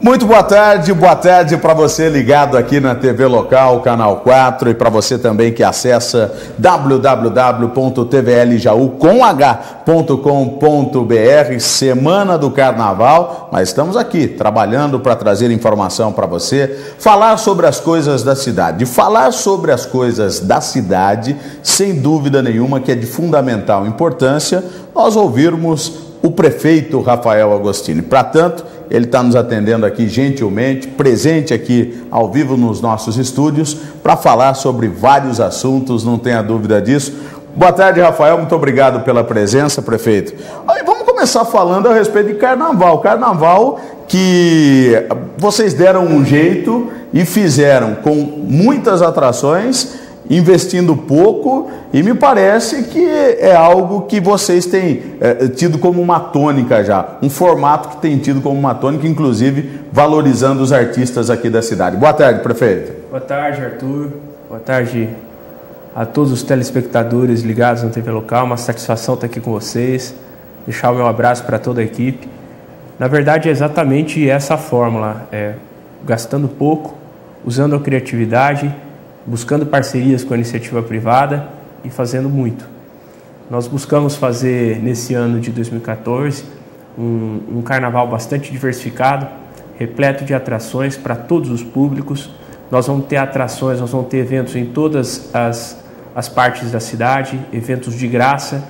Muito boa tarde para você ligado aqui na TV local, Canal 4, e para você também que acessa www.tvljau.com.br, semana do Carnaval, mas estamos aqui trabalhando para trazer informação para você, falar sobre as coisas da cidade. Falar sobre as coisas da cidade, sem dúvida nenhuma que é de fundamental importância nós ouvirmos o prefeito Rafael Agostini. Para tanto, ele está nos atendendo aqui gentilmente, presente aqui ao vivo nos nossos estúdios, para falar sobre vários assuntos, não tenha dúvida disso. Boa tarde, Rafael, muito obrigado pela presença, prefeito. Aí, vamos começar falando a respeito de carnaval. Carnaval que vocês deram um jeito e fizeram com muitas atrações, investindo pouco, e me parece que é algo que vocês têm tido como uma tônica já, um formato que tem tido como uma tônica, inclusive valorizando os artistas aqui da cidade. Boa tarde, prefeito. Boa tarde, Arthur. Boa tarde a todos os telespectadores ligados na TV local. Uma satisfação estar aqui com vocês, deixar o meu abraço para toda a equipe. Na verdade, é exatamente essa a fórmula, gastando pouco, usando a criatividade, buscando parcerias com a iniciativa privada e fazendo muito. Nós buscamos fazer, nesse ano de 2014, um carnaval bastante diversificado, repleto de atrações para todos os públicos. Nós vamos ter atrações, nós vamos ter eventos em todas as partes da cidade, eventos de graça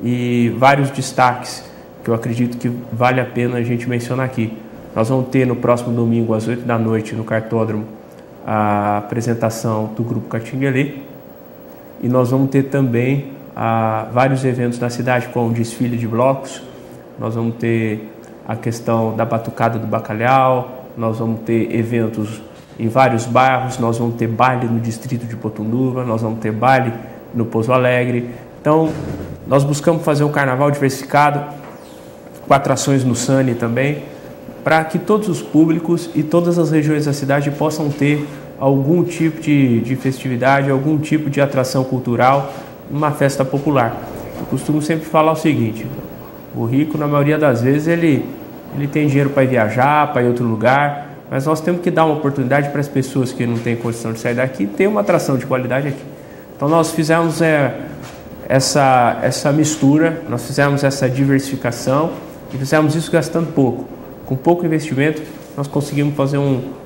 e vários destaques que eu acredito que vale a pena a gente mencionar aqui. Nós vamos ter no próximo domingo, às 8 da noite, no Cartódromo, a apresentação do Grupo Catinguelê, e nós vamos ter também vários eventos na cidade, como o desfile de blocos, nós vamos ter a questão da Batucada do Bacalhau, nós vamos ter eventos em vários bairros, nós vamos ter baile no distrito de Potunduva, nós vamos ter baile no Pouso Alegre. Então, nós buscamos fazer um carnaval diversificado, com atrações no Sani também, para que todos os públicos e todas as regiões da cidade possam ter algum tipo de festividade, algum tipo de atração cultural, uma festa popular. Eu costumo sempre falar o seguinte: o rico, na maioria das vezes, ele tem dinheiro para viajar, para ir a outro lugar, mas nós temos que dar uma oportunidade para as pessoas que não têm condição de sair daqui ter uma atração de qualidade aqui. Então nós fizemos essa mistura, nós fizemos essa diversificação e fizemos isso gastando pouco. Com pouco investimento, nós conseguimos fazer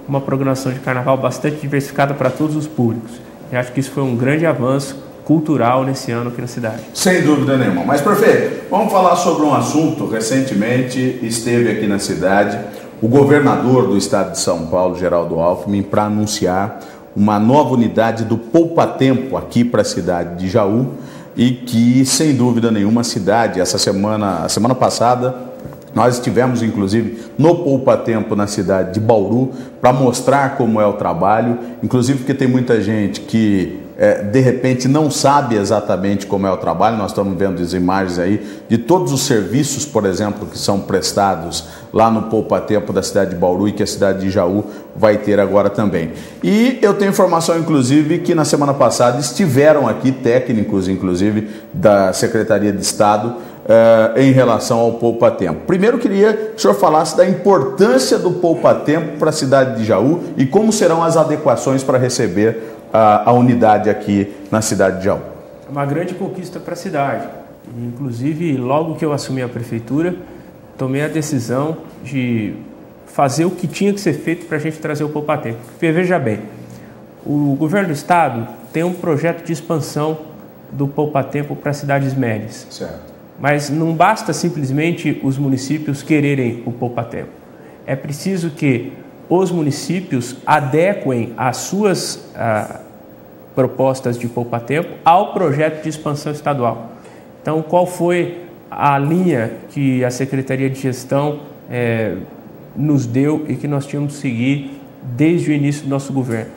uma programação de carnaval bastante diversificada para todos os públicos. E acho que isso foi um grande avanço cultural nesse ano aqui na cidade. Sem dúvida nenhuma. Mas, prefeito, vamos falar sobre um assunto. Recentemente esteve aqui na cidade o governador do estado de São Paulo, Geraldo Alckmin, para anunciar uma nova unidade do Poupa Tempo aqui para a cidade de Jaú, e que, sem dúvida nenhuma, a cidade, a semana passada, nós estivemos, inclusive, no Poupa Tempo na cidade de Bauru para mostrar como é o trabalho, inclusive porque tem muita gente que, de repente, não sabe exatamente como é o trabalho. Nós estamos vendo as imagens aí de todos os serviços, por exemplo, que são prestados lá no Poupa Tempo da cidade de Bauru e que a cidade de Jaú vai ter agora também. E eu tenho informação, inclusive, que na semana passada estiveram aqui técnicos, inclusive, da Secretaria de Estado, em relação ao Poupa Tempo. Primeiro, queria que o senhor falasse da importância do Poupa Tempo para a cidade de Jaú e como serão as adequações para receber a unidade aqui na cidade de Jaú. É uma grande conquista para a cidade. Inclusive, logo que eu assumi a prefeitura, tomei a decisão de fazer o que tinha que ser feito para a gente trazer o Poupa Tempo. Porque, veja bem, o governo do estado tem um projeto de expansão do Poupa Tempo para cidades médias. Certo. Mas não basta simplesmente os municípios quererem o Poupa Tempo. É preciso que os municípios adequem as suas propostas de Poupa Tempo ao projeto de expansão estadual. Então, qual foi a linha que a Secretaria de Gestão nos deu e que nós tínhamos que seguir desde o início do nosso governo?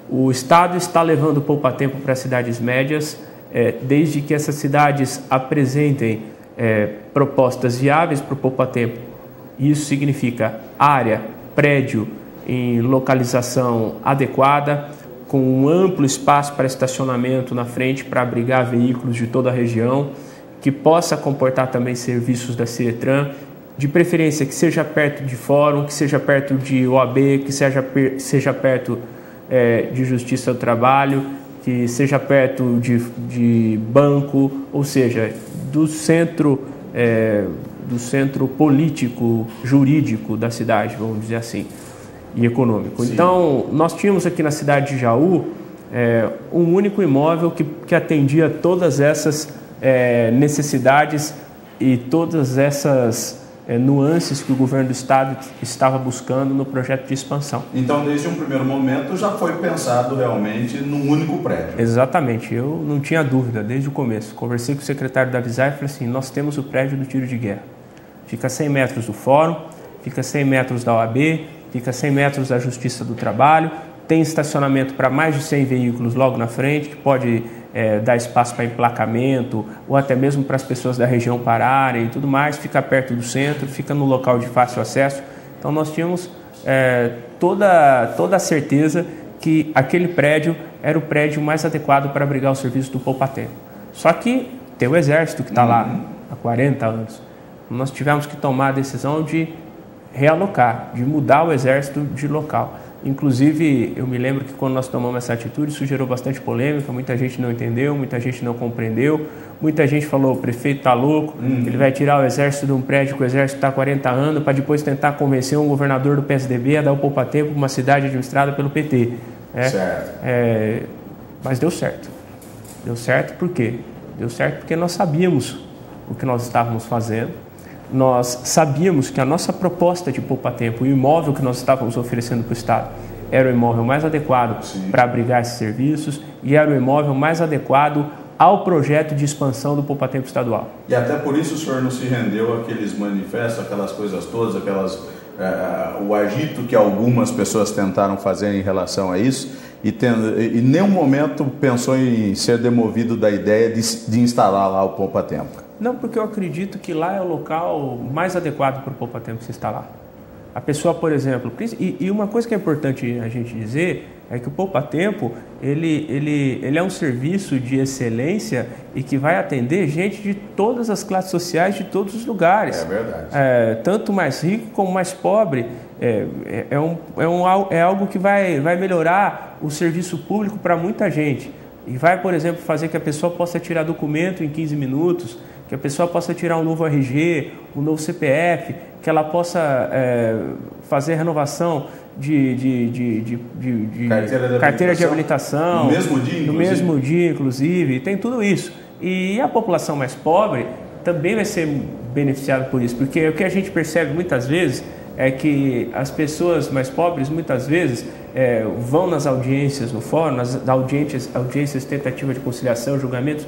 O Estado está levando o Poupa Tempo para as cidades médias, desde que essas cidades apresentem propostas viáveis para o Poupa Tempo. Isso significa área, prédio em localização adequada, com um amplo espaço para estacionamento na frente para abrigar veículos de toda a região, que possa comportar também serviços da CIETRAN, de preferência que seja perto de fórum, que seja perto de OAB, que seja perto de Justiça do Trabalho, que seja perto de banco, ou seja, do centro político, jurídico da cidade, vamos dizer assim, e econômico. Sim. Então, nós tínhamos aqui na cidade de Jaú um único imóvel que atendia todas essas necessidades e todas essas nuances que o governo do estado estava buscando no projeto de expansão. Então, desde um primeiro momento, já foi pensado realmente num único prédio. Exatamente, eu não tinha dúvida desde o começo. Conversei com o secretário da Avisar e falei assim, nós temos o prédio do tiro de guerra. Fica a 100 metros do fórum, fica a 100 metros da OAB, fica a 100 metros da Justiça do Trabalho, tem estacionamento para mais de 100 veículos logo na frente, que pode dar espaço para emplacamento ou até mesmo para as pessoas da região pararem e tudo mais, fica perto do centro, fica no local de fácil acesso. Então nós tínhamos toda a certeza que aquele prédio era o prédio mais adequado para abrigar o serviço do Poupatempo. Só que tem o Exército que está lá há 40 anos. Nós tivemos que tomar a decisão de realocar, de mudar o Exército de local. Inclusive, eu me lembro que quando nós tomamos essa atitude, isso gerou bastante polêmica, muita gente não entendeu, muita gente não compreendeu, muita gente falou, o prefeito está louco, ele vai tirar o Exército de um prédio que o Exército está há 40 anos para depois tentar convencer um governador do PSDB a dar o Poupatempo para uma cidade administrada pelo PT. Certo. Mas deu certo. Deu certo por quê? Deu certo porque nós sabíamos o que nós estávamos fazendo. Nós sabíamos que a nossa proposta de Poupatempo, o imóvel que nós estávamos oferecendo para o Estado, era o imóvel mais adequado para abrigar esses serviços e era o imóvel mais adequado ao projeto de expansão do Poupatempo estadual. E até por isso o senhor não se rendeu àqueles manifestos, aquelas coisas todas, o agito que algumas pessoas tentaram fazer em relação a isso e em nenhum momento pensou em ser demovido da ideia de instalar lá o Poupatempo. Não, porque eu acredito que lá é o local mais adequado para o Poupatempo se instalar. A pessoa, por exemplo, e uma coisa que é importante a gente dizer é que o Poupatempo ele é um serviço de excelência e que vai atender gente de todas as classes sociais, de todos os lugares. É verdade. Tanto mais rico como mais pobre. É algo que vai melhorar o serviço público para muita gente. E vai, por exemplo, fazer que a pessoa possa tirar documento em 15 minutos, que a pessoa possa tirar um novo RG, um novo CPF, que ela possa fazer renovação de carteira de habilitação. No mesmo dia, inclusive. No mesmo dia, inclusive. Tem tudo isso. E a população mais pobre também vai ser beneficiada por isso, porque o que a gente percebe muitas vezes é que as pessoas mais pobres, muitas vezes, vão nas audiências no fórum, nas audiências de tentativa de conciliação, julgamentos,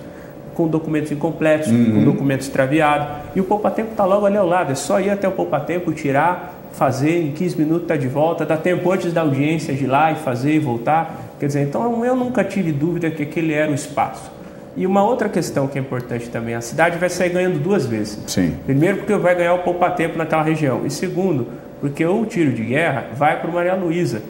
com documentos incompletos, com documentos extraviados, e o Poupatempo está logo ali ao lado, é só ir até o Poupatempo, tirar, fazer, em 15 minutos está de volta, dá tempo antes da audiência de ir lá e fazer e voltar. Quer dizer, então eu nunca tive dúvida que aquele era o espaço. E uma outra questão que é importante também, a cidade vai sair ganhando duas vezes. Sim. Primeiro, porque vai ganhar o Poupatempo naquela região, e segundo, porque o tiro de guerra vai para o Maria Luísa.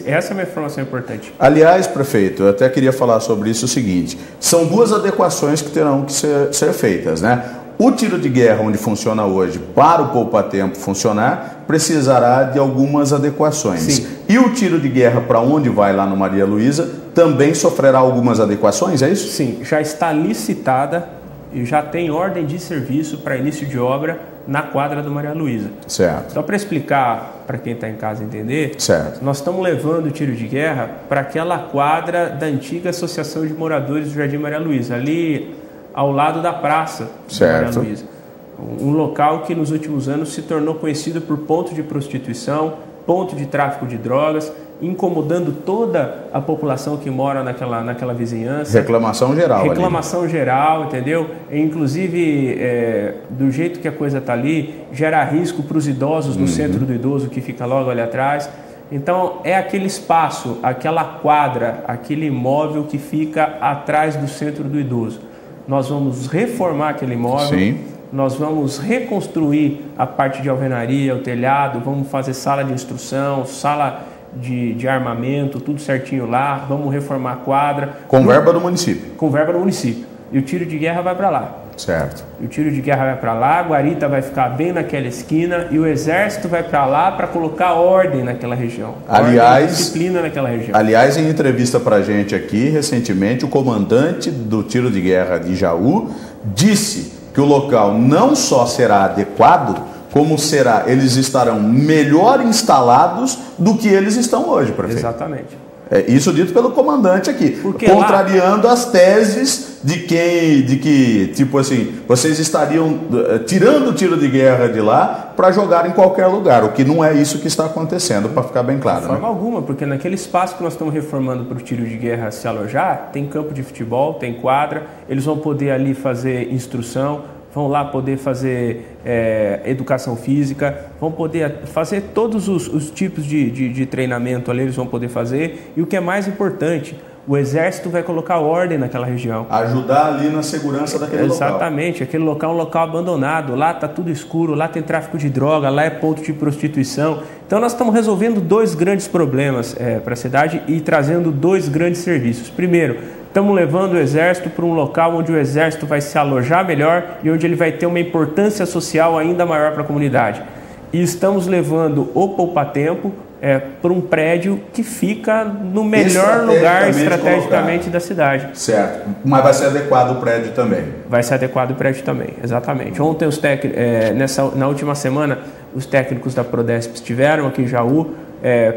Essa é uma informação importante. Aliás, prefeito, eu até queria falar sobre isso o seguinte: são duas adequações que terão que ser feitas, né? O tiro de guerra, onde funciona hoje, para o Poupatempo funcionar, precisará de algumas adequações. Sim. E o tiro de guerra, para onde vai lá no Maria Luísa, também sofrerá algumas adequações, é isso? Sim, já está licitada e já tem ordem de serviço para início de obra na quadra do Maria Luísa. Certo. Só para explicar, para quem está em casa entender, certo, nós estamos levando o tiro de guerra para aquela quadra da antiga Associação de Moradores do Jardim Maria Luísa, ali ao lado da praça certo, Maria Luísa. Um local que nos últimos anos se tornou conhecido por ponto de prostituição, ponto de tráfico de drogas, incomodando toda a população que mora naquela vizinhança. Reclamação geral. Reclamação ali. Geral, entendeu? E, inclusive, do jeito que a coisa está ali, gera risco para os idosos no centro do idoso que fica logo ali atrás. Então, é aquele espaço, aquela quadra, aquele imóvel que fica atrás do centro do idoso. Nós vamos reformar aquele imóvel. Sim. Nós vamos reconstruir a parte de alvenaria, o telhado, vamos fazer sala de instrução, sala de armamento, tudo certinho lá, vamos reformar a quadra. Com verba do município. Com verba do município. E o tiro de guerra vai para lá. Certo. E o tiro de guerra vai para lá, a guarita vai ficar bem naquela esquina e o exército vai para lá para colocar ordem naquela região. Aliás, disciplina naquela região. Aliás, em entrevista para a gente aqui, recentemente, o comandante do tiro de guerra de Jaú disse que o local não só será adequado, como eles estarão melhor instalados do que eles estão hoje, prefeito. Exatamente. Isso dito pelo comandante aqui, porque contrariando as teses de que, tipo assim, vocês estariam tirando o tiro de guerra de lá para jogar em qualquer lugar, o que não é isso que está acontecendo, para ficar bem claro. De forma alguma, porque naquele espaço que nós estamos reformando para o tiro de guerra se alojar, tem campo de futebol, tem quadra, eles vão poder ali fazer instrução, vão lá poder fazer educação física, vão poder fazer todos os tipos de treinamento ali, eles vão poder fazer. E o que é mais importante, o exército vai colocar ordem naquela região. Ajudar ali na segurança daquele local. Exatamente, aquele local é um local abandonado, lá está tudo escuro, lá tem tráfico de droga, lá é ponto de prostituição. Então nós estamos resolvendo dois grandes problemas para a cidade e trazendo dois grandes serviços. Primeiro, estamos levando o exército para um local onde o exército vai se alojar melhor e onde ele vai ter uma importância social ainda maior para a comunidade. E estamos levando o poupa-tempo para um prédio que fica no melhor lugar estrategicamente da cidade. Certo, mas vai ser adequado o prédio também. Vai ser adequado o prédio também, exatamente. Ontem, na última semana, os técnicos da Prodesp estiveram aqui em Jaú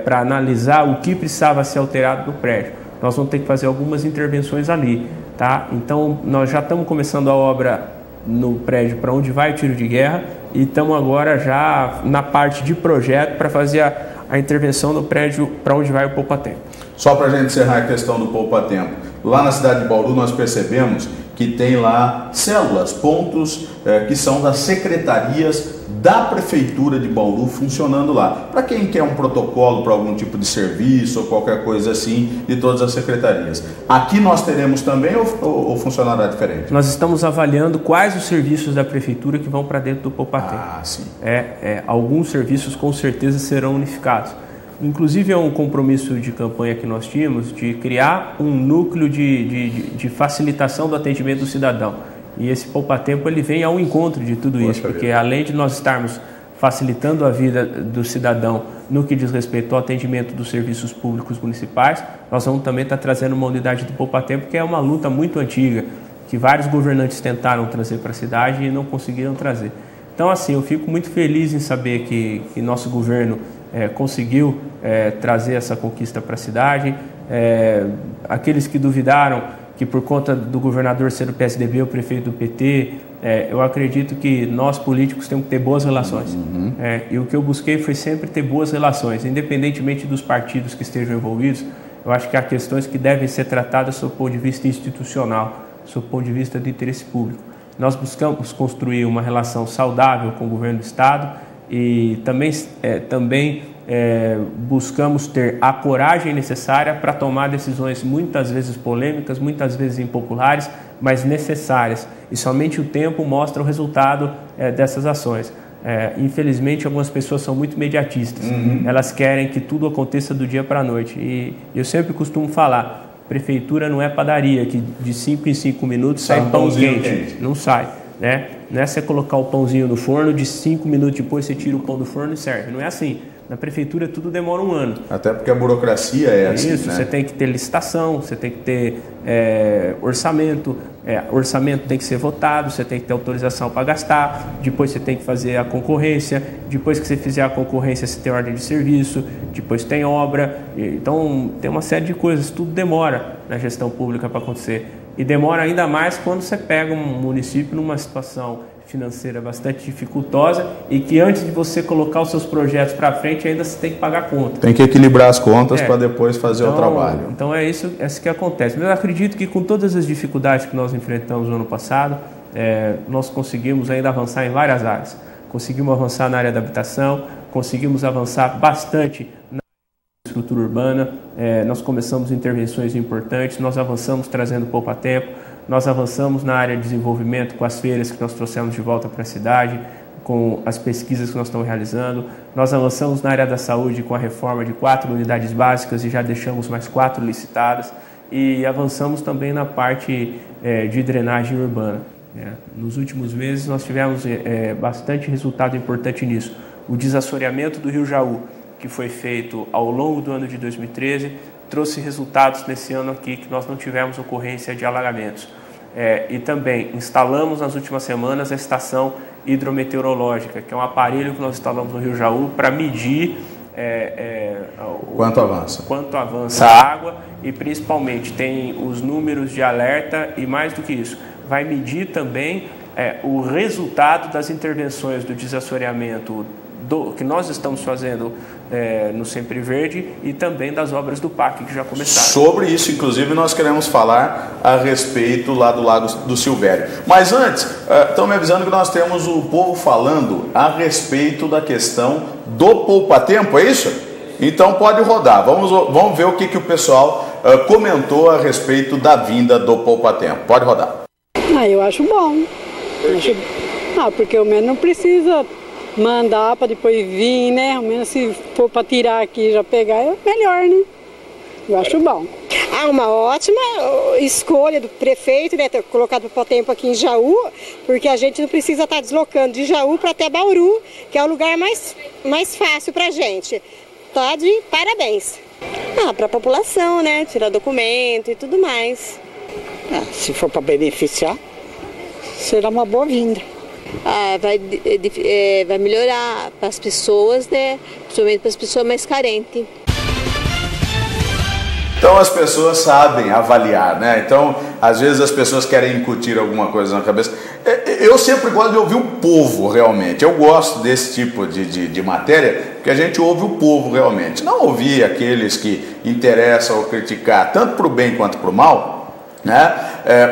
para analisar o que precisava ser alterado no prédio. Nós vamos ter que fazer algumas intervenções ali, tá? Então, nós já estamos começando a obra no prédio para onde vai o tiro de guerra e estamos agora já na parte de projeto para fazer a intervenção no prédio para onde vai o poupa-tempo. Só para a gente encerrar a questão do poupa-tempo, lá na cidade de Bauru nós percebemos que tem lá células, pontos que são das secretarias da Prefeitura de Bauru funcionando lá. Para quem quer um protocolo para algum tipo de serviço ou qualquer coisa assim, de todas as secretarias. Aqui nós teremos também ou funcionará diferente? Nós estamos avaliando quais os serviços da Prefeitura que vão para dentro do poupa-tempo. Ah, sim. Alguns serviços com certeza serão unificados. Inclusive é um compromisso de campanha que nós tínhamos de criar um núcleo de facilitação do atendimento do cidadão. E esse poupa-tempo ele vem ao encontro de tudo isso, porque além de nós estarmos facilitando a vida do cidadão no que diz respeito ao atendimento dos serviços públicos municipais, nós vamos também estar trazendo uma unidade do poupa-tempo, que é uma luta muito antiga, que vários governantes tentaram trazer para a cidade e não conseguiram trazer. Então, assim, eu fico muito feliz em saber que nosso governo conseguiu trazer essa conquista para a cidade. Aqueles que duvidaram que por conta do governador ser do PSDB, o prefeito do PT, eu acredito que nós políticos temos que ter boas relações. E o que eu busquei foi sempre ter boas relações, independentemente dos partidos que estejam envolvidos. Eu acho que há questões que devem ser tratadas sob o ponto de vista institucional, sob o ponto de vista do interesse público. Nós buscamos construir uma relação saudável com o governo do Estado e também buscamos ter a coragem necessária para tomar decisões muitas vezes polêmicas, muitas vezes impopulares, mas necessárias. E somente o tempo mostra o resultado dessas ações. Infelizmente, algumas pessoas são muito imediatistas. Elas querem que tudo aconteça do dia para a noite. E eu sempre costumo falar, prefeitura não é padaria, que de 5 em 5 minutos sai pão quente. Não sai, né? Não é você colocar o pãozinho no forno, de 5 minutos depois você tira o pão do forno e serve. Não é assim. Na prefeitura tudo demora um ano. Até porque a burocracia é assim, isso, né? Você tem que ter licitação, você tem que ter orçamento, orçamento tem que ser votado, você tem que ter autorização para gastar, depois você tem que fazer a concorrência, depois que você fizer a concorrência você tem ordem de serviço, depois tem obra, então tem uma série de coisas, tudo demora na gestão pública para acontecer. E demora ainda mais quando você pega um município numa situação financeira bastante dificultosa e que antes de você colocar os seus projetos para frente ainda você tem que pagar a conta. Tem que equilibrar as contas para depois fazer o trabalho. Então é isso que acontece. Mas eu acredito que com todas as dificuldades que nós enfrentamos no ano passado, nós conseguimos ainda avançar em várias áreas. Conseguimos avançar na área da habitação, conseguimos avançar bastante na estrutura urbana, nós começamos intervenções importantes, nós avançamos trazendo poupa-tempo, nós avançamos na área de desenvolvimento com as feiras que nós trouxemos de volta para a cidade, com as pesquisas que nós estamos realizando. Nós avançamos na área da saúde com a reforma de 4 unidades básicas e já deixamos mais 4 licitadas. E avançamos também na parte de drenagem urbana. Nos últimos meses nós tivemos bastante resultado importante nisso. O desassoreamento do Rio Jaú, que foi feito ao longo do ano de 2013, trouxe resultados nesse ano aqui que nós não tivemos ocorrência de alagamentos. E também instalamos nas últimas semanas a estação hidrometeorológica, que é um aparelho que nós instalamos no Rio Jaú para medir quanto avança a água, e principalmente tem os números de alerta, e mais do que isso, vai medir também o resultado das intervenções do desassoreamento que nós estamos fazendo no Sempre Verde, e também das obras do PAC que já começaram. Sobre isso, inclusive, nós queremos falar a respeito lá do Lago do Silvério. Mas antes, estão me avisando que nós temos o povo falando a respeito da questão do poupa-tempo, é isso? Então pode rodar, vamos ver o que o pessoal comentou a respeito da vinda do poupa-tempo. Pode rodar. Eu acho bom. Porque o menos não precisa mandar para depois vir, né? Ao menos se for para tirar aqui e já pegar, é melhor, né? Eu acho bom. Uma ótima escolha do prefeito, né? Ter colocado o poupa-tempo aqui em Jaú, porque a gente não precisa estar deslocando de Jaú para até Bauru, que é o lugar mais fácil para a gente. Tá de parabéns. Para a população, né? Tirar documento e tudo mais. Se for para beneficiar, será uma boa-vinda. Vai melhorar para as pessoas, né? Principalmente para as pessoas mais carentes. Então as pessoas sabem avaliar, né? Então, às vezes as pessoas querem incutir alguma coisa na cabeça. Eu sempre gosto de ouvir o povo, realmente. Eu gosto desse tipo de matéria, porque a gente ouve o povo, realmente. Não ouvir aqueles que interessam ou criticar, tanto para o bem quanto para o mal, né?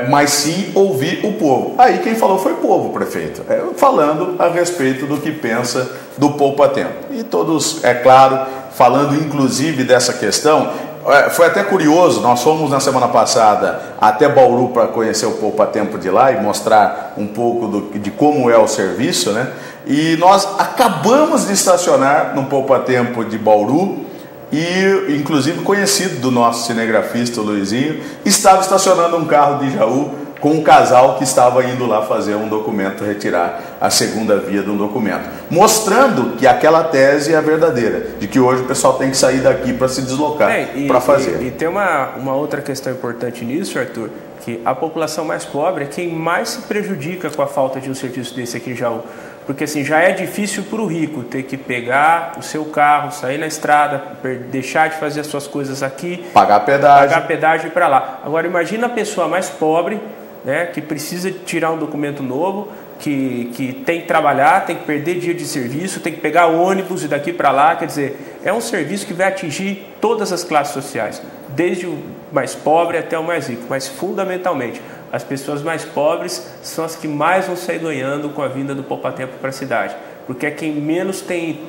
Mas sim ouvir o povo. Aí quem falou foi o povo, prefeito, falando a respeito do que pensa do poupa-tempo. E todos, é claro, falando inclusive dessa questão. Foi até curioso, nós fomos na semana passada até Bauru para conhecer o poupa-tempo de lá e mostrar um pouco de como é o serviço, né? E nós acabamos de estacionar no poupa-tempo de Bauru, e inclusive conhecido do nosso cinegrafista, o Luizinho, estava estacionando um carro de Jaú com um casal que estava indo lá fazer um documento, retirar a segunda via de um documento, mostrando que aquela tese é a verdadeira, de que hoje o pessoal tem que sair daqui para se deslocar, para fazer. E tem uma outra questão importante nisso, Arthur, que a população mais pobre é quem mais se prejudica com a falta de um serviço desse aqui em Jaú. Porque assim, já é difícil para o rico ter que pegar o seu carro, sair na estrada, deixar de fazer as suas coisas aqui, pagar pedágio e ir para lá. Agora imagina a pessoa mais pobre, né, que precisa tirar um documento novo, que tem que trabalhar, tem que perder dia de serviço, tem que pegar ônibus e daqui para lá. Quer dizer, é um serviço que vai atingir todas as classes sociais, desde o mais pobre até o mais rico, mas fundamentalmente as pessoas mais pobres são as que mais vão sair ganhando com a vinda do poupa-tempo para a cidade, porque é quem menos tem,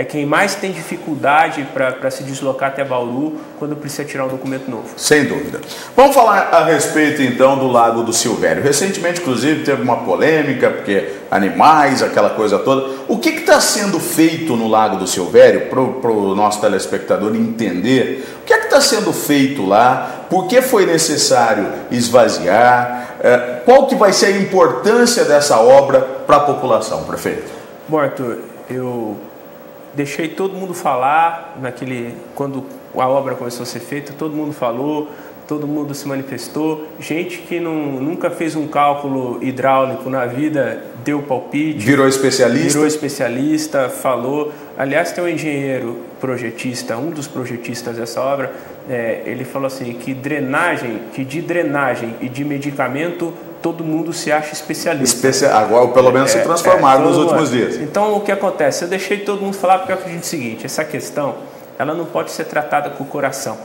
quem mais tem dificuldade para se deslocar até Bauru quando precisa tirar um documento novo. Sem dúvida. Vamos falar a respeito então do Lago do Silvério. Recentemente, inclusive, teve uma polêmica, porque animais, aquela coisa toda. O que está sendo feito no Lago do Silvério, para o nosso telespectador entender, o que está sendo feito lá, por que foi necessário esvaziar, qual que vai ser a importância dessa obra para a população, prefeito? Bom, Arthur, eu deixei todo mundo falar quando a obra começou a ser feita, todo mundo falou, todo mundo se manifestou. Gente que nunca fez um cálculo hidráulico na vida deu palpite. Virou especialista, falou. Aliás, tem um engenheiro projetista, um dos projetistas dessa obra, ele falou assim, que de drenagem e de medicamento todo mundo se acha especialista. Agora, pelo menos, se transformaram nos últimos dias. Então, o que acontece? Eu deixei todo mundo falar porque eu acredito o seguinte, essa questão, ela não pode ser tratada com o coração.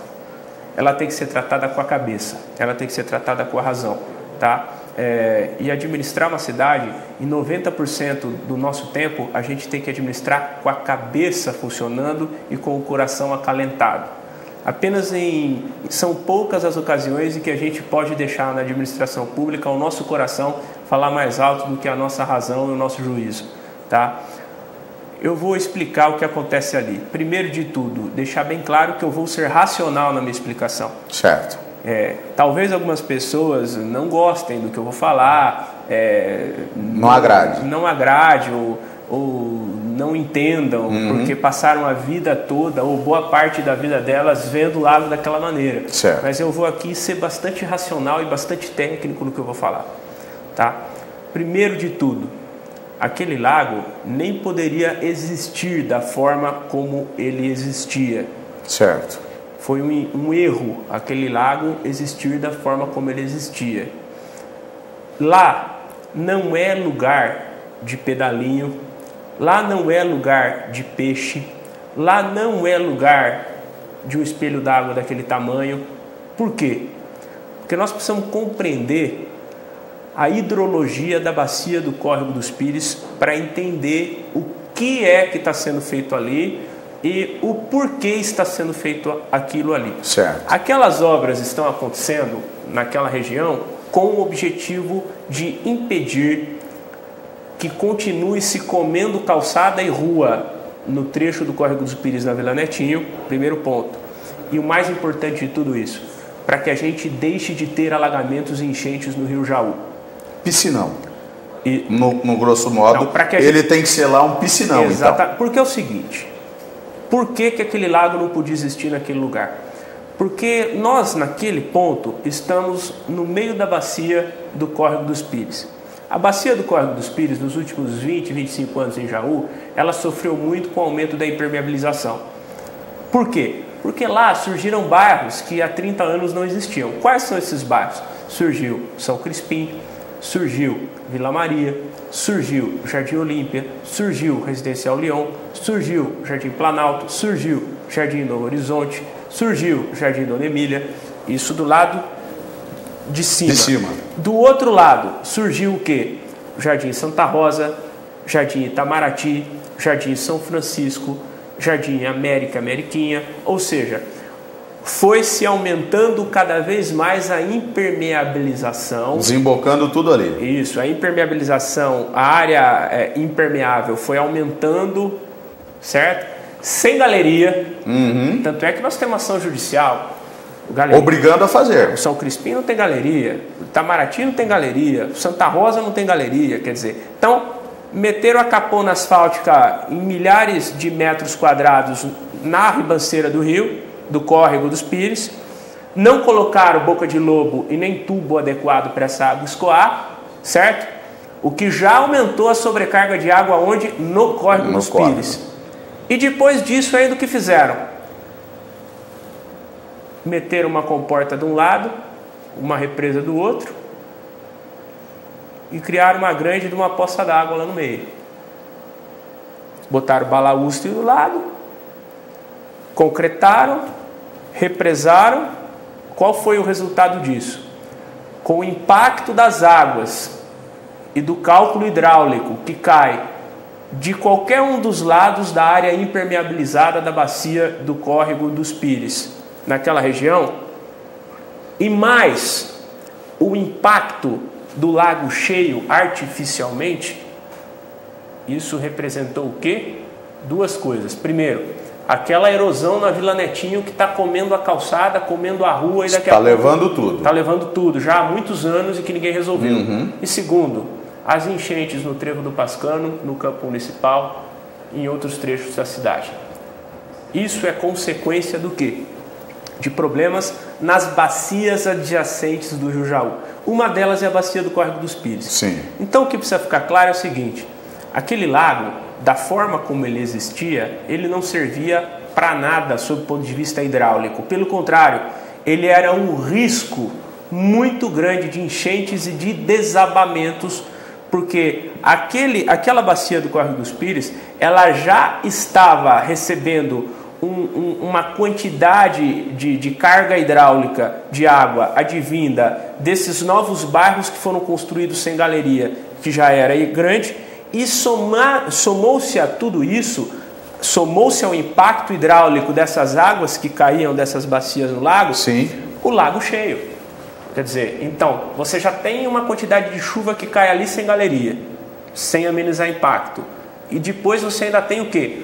Ela tem que ser tratada com a cabeça, ela tem que ser tratada com a razão, tá? E administrar uma cidade, em 90% do nosso tempo, a gente tem que administrar com a cabeça funcionando e com o coração acalentado. Apenas são poucas as ocasiões em que a gente pode deixar na administração pública o nosso coração falar mais alto do que a nossa razão e o nosso juízo, tá? Eu vou explicar o que acontece ali. Primeiro de tudo, deixar bem claro que eu vou ser racional na minha explicação. Certo. Talvez algumas pessoas não gostem do que eu vou falar, não agrade ou não entendam, porque passaram a vida toda, ou boa parte da vida delas, vendo o lago daquela maneira. Certo. Mas eu vou aqui ser bastante racional e bastante técnico no que eu vou falar. Tá? Primeiro de tudo, aquele lago nem poderia existir da forma como ele existia. Certo. Foi um erro aquele lago existir da forma como ele existia. Lá não é lugar de pedalinho, lá não é lugar de peixe, lá não é lugar de um espelho d'água daquele tamanho. Por quê? Porque nós precisamos compreender a hidrologia da bacia do Córrego dos Pires para entender o que é que está sendo feito ali e o porquê está sendo feito aquilo ali. Certo. Aquelas obras estão acontecendo naquela região com o objetivo de impedir que continue se comendo calçada e rua no trecho do Córrego dos Pires na Vila Netinho, primeiro ponto. E o mais importante de tudo isso, para que a gente deixe de ter alagamentos e enchentes no Rio Jaú. Piscinão. E, no grosso modo, não, ele tem que ser lá um piscinão. Exato. Então. Porque é o seguinte, por que aquele lago não podia existir naquele lugar? Porque nós, naquele ponto, estamos no meio da bacia do Córrego dos Pires. A bacia do Córrego dos Pires, nos últimos 20, 25 anos em Jaú, ela sofreu muito com o aumento da impermeabilização. Por quê? Porque lá surgiram bairros que há 30 anos não existiam. Quais são esses bairros? Surgiu São Crispim, surgiu Vila Maria, surgiu Jardim Olímpia, surgiu Residencial Lyon, surgiu Jardim Planalto, surgiu Jardim Novo Horizonte, surgiu Jardim Dona Emília. Isso do lado de cima. Do outro lado surgiu o quê? Jardim Santa Rosa, Jardim Itamaraty, Jardim São Francisco, Jardim América, Ameriquinha, ou seja, foi se aumentando cada vez mais a impermeabilização. Desembocando tudo ali. Isso, a impermeabilização, a área impermeável foi aumentando, certo? Sem galeria. Tanto é que nós temos ação judicial. Obrigando a fazer. O São Crispim não tem galeria, o Itamaraty não tem galeria, o Santa Rosa não tem galeria, quer dizer, então meteram a capona asfáltica em milhares de metros quadrados na ribanceira do rio, do Córrego dos Pires, não colocaram boca de lobo e nem tubo adequado para essa água escoar, certo? O que já aumentou a sobrecarga de água onde? No Córrego dos Pires. E depois disso ainda o que fizeram? Meteram uma comporta de um lado, uma represa do outro e criaram uma grande de uma poça d'água lá no meio. Botaram balaústre do lado, concretaram, represaram. Qual foi o resultado disso? Com o impacto das águas e do cálculo hidráulico que cai de qualquer um dos lados da área impermeabilizada da bacia do Córrego dos Pires, naquela região, e mais o impacto do lago cheio artificialmente, isso representou o quê? Duas coisas. Primeiro, aquela erosão na Vila Netinho que está comendo a calçada, comendo a rua e daqui a pouco... Está levando tudo. Está levando tudo, já há muitos anos e que ninguém resolveu. E segundo, as enchentes no Trevo do Pascano, no campo municipal e em outros trechos da cidade. Isso é consequência do quê? De problemas nas bacias adjacentes do Rio Jaú. Uma delas é a bacia do Córrego dos Pires. Sim. Então o que precisa ficar claro é o seguinte: aquele lago, da forma como ele existia, ele não servia para nada sob o ponto de vista hidráulico. Pelo contrário, ele era um risco muito grande de enchentes e de desabamentos, porque aquela bacia do Córrego dos Pires, ela já estava recebendo uma quantidade de carga hidráulica de água advinda desses novos bairros que foram construídos sem galeria, que já era grande, e somou-se a tudo isso, somou-se ao impacto hidráulico dessas águas que caíam dessas bacias no lago, sim, o lago cheio. Quer dizer, então, você já tem uma quantidade de chuva que cai ali sem galeria, sem amenizar impacto, e depois você ainda tem o quê?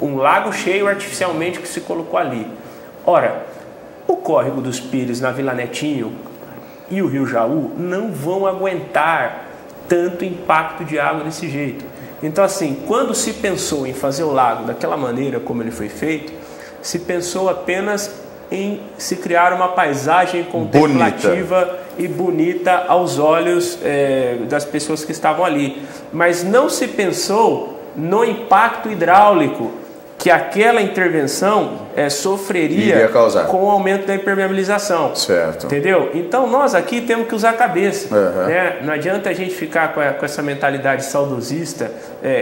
Um lago cheio artificialmente que se colocou ali. Ora, o Córrego dos Pires na Vila Netinho e o Rio Jaú não vão aguentar tanto impacto de água desse jeito. Então, assim, quando se pensou em fazer o lago daquela maneira como ele foi feito, se pensou apenas em se criar uma paisagem contemplativa e bonita aos olhos das pessoas que estavam ali. Mas não se pensou no impacto hidráulico que aquela intervenção sofreria com o aumento da impermeabilização. Certo. Entendeu? Então nós aqui temos que usar a cabeça. Né? Não adianta a gente ficar com essa mentalidade saudosista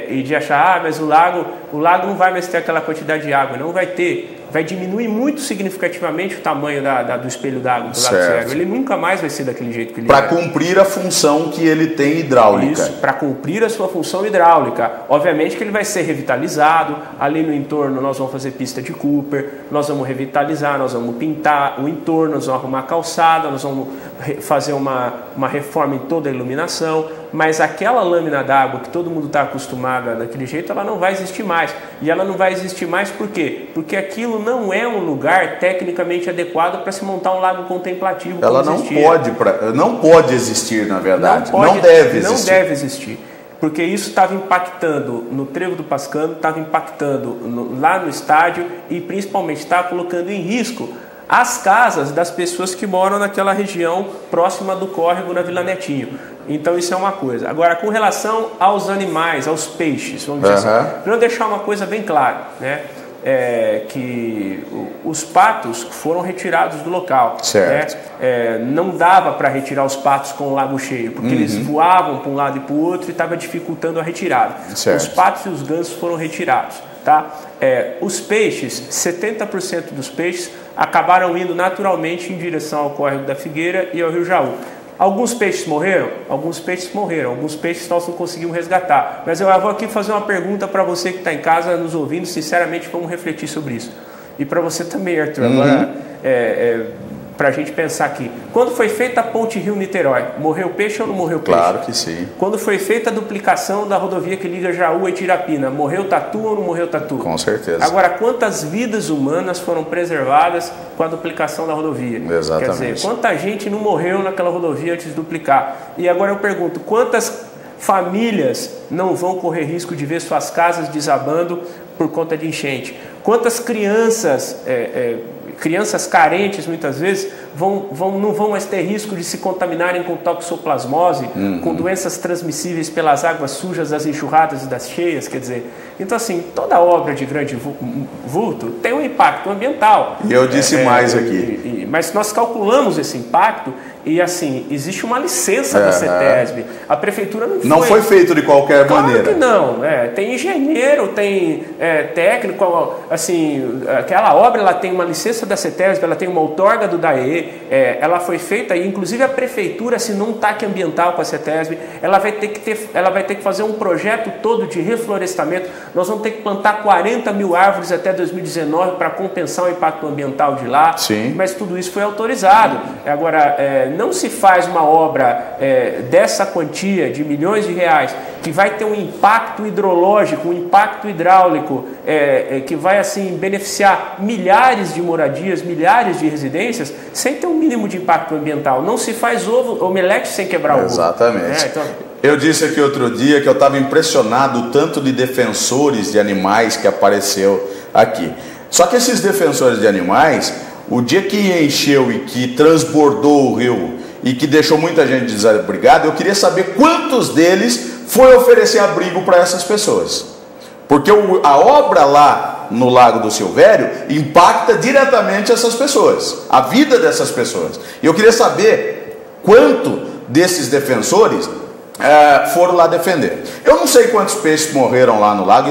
e de achar, mas o lago não vai mais ter aquela quantidade de água. Não vai ter. Vai diminuir muito significativamente o tamanho do espelho d'água do Lago Cegro. Ele nunca mais vai ser daquele jeito que ele Para cumprir a função que ele tem hidráulica. Isso, para cumprir a sua função hidráulica. Obviamente que ele vai ser revitalizado. Ali no entorno nós vamos fazer pista de Cooper, nós vamos revitalizar, nós vamos pintar o entorno, nós vamos arrumar calçada, nós vamos fazer uma reforma em toda a iluminação. Mas aquela lâmina d'água que todo mundo está acostumado daquele jeito, ela não vai existir mais. E ela não vai existir mais por quê? Porque aquilo não é um lugar tecnicamente adequado para se montar um lago contemplativo. Ela não pode existir, na verdade. Não deve existir. Não deve existir. Porque isso estava impactando no Trevo do Pascano, estava impactando lá no estádio e principalmente estava colocando em risco as casas das pessoas que moram naquela região próxima do córrego na Vila Netinho. Então isso é uma coisa. Agora, com relação aos animais, aos peixes, vamos dizer assim, para deixar uma coisa bem clara, né? Que os patos foram retirados do local. Certo. Né? Não dava para retirar os patos com o lago cheio, porque eles voavam para um lado e para o outro e estava dificultando a retirada. Certo. Os patos e os gansos foram retirados. Tá? Os peixes, 70% dos peixes acabaram indo naturalmente em direção ao córrego da Figueira e ao Rio Jaú. Alguns peixes morreram? Alguns peixes morreram. Alguns peixes nós não conseguimos resgatar. Mas eu vou aqui fazer uma pergunta para você que está em casa nos ouvindo. Sinceramente, vamos refletir sobre isso. E para você também, Arthur. Agora, para a gente pensar aqui. Quando foi feita a ponte Rio-Niterói, morreu peixe ou não morreu peixe? Claro que sim. Quando foi feita a duplicação da rodovia que liga Jaú e Tirapina, morreu tatu ou não morreu tatu? Com certeza. Agora, quantas vidas humanas foram preservadas com a duplicação da rodovia? Exatamente. Quer dizer, quanta gente não morreu naquela rodovia antes de duplicar? E agora eu pergunto, quantas famílias não vão correr risco de ver suas casas desabando por conta de enchente? Quantas crianças... crianças carentes muitas vezes não vão mais ter risco de se contaminarem com toxoplasmose, com doenças transmissíveis pelas águas sujas das enxurradas e das cheias, quer dizer. Então, assim, toda obra de grande vulto tem um impacto ambiental. E eu disse mais aqui. Mas nós calculamos esse impacto e, assim, existe uma licença da CETESB. A prefeitura não foi feito de qualquer maneira. Claro que não. Tem engenheiro, tem técnico, assim, aquela obra ela tem uma licença da CETESB, ela tem uma outorga do DAE, ela foi feita, e inclusive a prefeitura assinou um TAC ambiental com a CETESB, ela vai ter que fazer um projeto todo de reflorestamento. Nós vamos ter que plantar 40 mil árvores até 2019 para compensar o impacto ambiental de lá. Sim. Mas tudo isso foi autorizado. Agora, não se faz uma obra dessa quantia de milhões de reais que vai ter um impacto hidrológico, um impacto hidráulico que vai assim beneficiar milhares de moradias, milhares de residências, sem ter um mínimo de impacto ambiental. Não se faz omelete sem quebrar o ovo. Exatamente. Eu disse aqui outro dia que eu estava impressionado o tanto de defensores de animais que apareceu aqui. Só que esses defensores de animais, o dia que encheu e que transbordou o rio e que deixou muita gente desabrigada, eu queria saber quantos deles foi oferecer abrigo para essas pessoas. Porque a obra lá no Lago do Silvério impacta diretamente essas pessoas, a vida dessas pessoas. E eu queria saber quanto desses defensores foram lá defender. Eu não sei quantos peixes morreram lá no lago,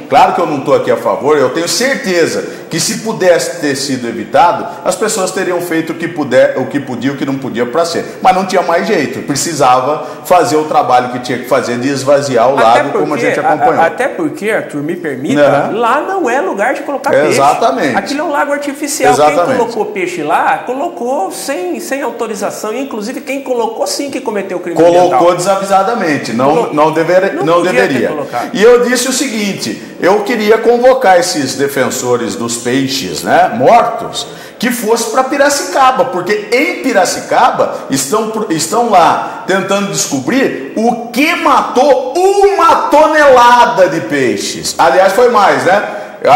claro que eu não estou aqui a favor, eu tenho certeza que se pudesse ter sido evitado, as pessoas teriam feito o que podia e o que não podia para ser. Mas não tinha mais jeito, precisava fazer o trabalho que tinha que fazer de esvaziar o lago, como a gente acompanhou. Até porque, Arthur, me permita, lá não é lugar de colocar peixe. Exatamente. Aquilo é um lago artificial. Exatamente. Quem colocou peixe lá, colocou sem autorização, e inclusive quem colocou sim que cometeu crime ambiental. Colocou desavisado. generalizadamente, não deveria. E eu disse o seguinte, eu queria convocar esses defensores dos peixes, né, mortos, que fosse para Piracicaba, porque em Piracicaba estão lá tentando descobrir o que matou 1 tonelada de peixes. Aliás, foi mais, né?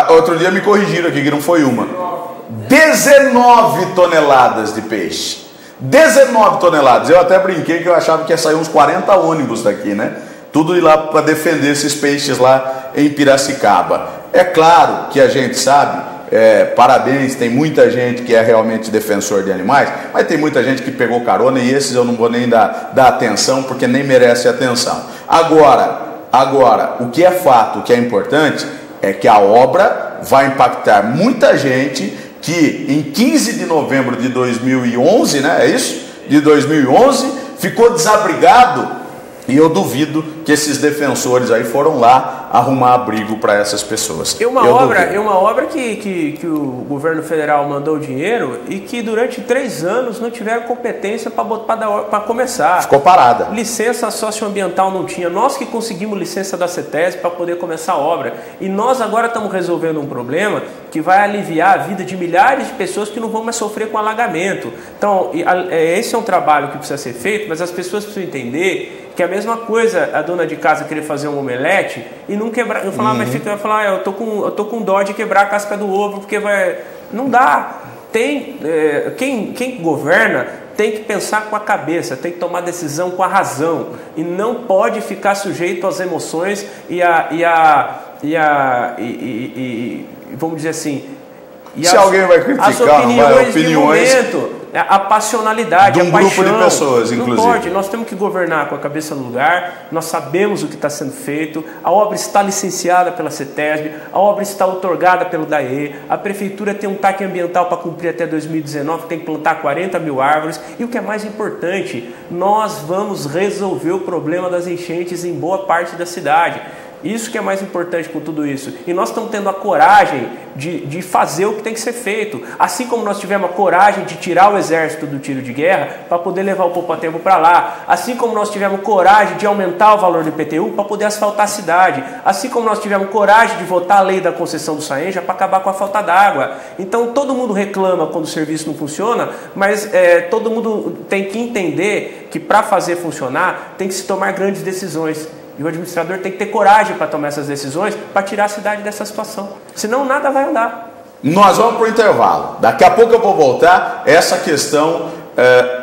Outro dia me corrigiram aqui que não foi 19 toneladas de peixe. 19 toneladas. Eu até brinquei que eu achava que ia sair uns 40 ônibus daqui, né? Tudo ir lá para defender esses peixes lá em Piracicaba. É claro que a gente sabe, parabéns, tem muita gente que é realmente defensor de animais, mas tem muita gente que pegou carona e esses eu não vou nem dar atenção, porque nem merece atenção. Agora, o que é fato, o que é importante, é que a obra vai impactar muita gente que em 15 de novembro de 2011, né, é isso? De 2011, ficou desabrigado, e eu duvido que esses defensores aí foram lá arrumar abrigo para essas pessoas. É uma obra que o governo federal mandou dinheiro e que durante 3 anos não tiveram competência para começar. Ficou parada. Licença socioambiental não tinha. Nós que conseguimos licença da CETESB para poder começar a obra. E nós agora estamos resolvendo um problema que vai aliviar a vida de milhares de pessoas que não vão mais sofrer com alagamento. Então, esse é um trabalho que precisa ser feito, mas as pessoas precisam entender que é a mesma coisa a dona de casa querer fazer um omelete e não quebrar. Eu falar, mas fica, eu falar, eu tô com dó de quebrar a casca do ovo, porque vai. Não dá. Quem governa tem que pensar com a cabeça, tem que tomar decisão com a razão e não pode ficar sujeito às emoções e vamos dizer assim. Se alguém vai criticar, as opiniões de momento, a passionalidade, de um grupo de pessoas, inclusive. Não pode, nós temos que governar com a cabeça no lugar, nós sabemos o que está sendo feito, a obra está licenciada pela CETESB, a obra está outorgada pelo DAE, a prefeitura tem um TAC ambiental para cumprir até 2019, tem que plantar 40 mil árvores, e o que é mais importante, nós vamos resolver o problema das enchentes em boa parte da cidade. Isso que é mais importante com tudo isso. E nós estamos tendo a coragem de fazer o que tem que ser feito. Assim como nós tivemos a coragem de tirar o exército do tiro de guerra para poder levar o poupa-tempo para lá. Assim como nós tivemos coragem de aumentar o valor do IPTU para poder asfaltar a cidade. Assim como nós tivemos coragem de votar a lei da concessão do Saenja para acabar com a falta d'água. Então todo mundo reclama quando o serviço não funciona, mas todo mundo tem que entender que para fazer funcionar tem que se tomar grandes decisões. E o administrador tem que ter coragem para tomar essas decisões, para tirar a cidade dessa situação. Senão nada vai andar. Nós vamos para o intervalo. Daqui a pouco eu vou voltar. Essa questão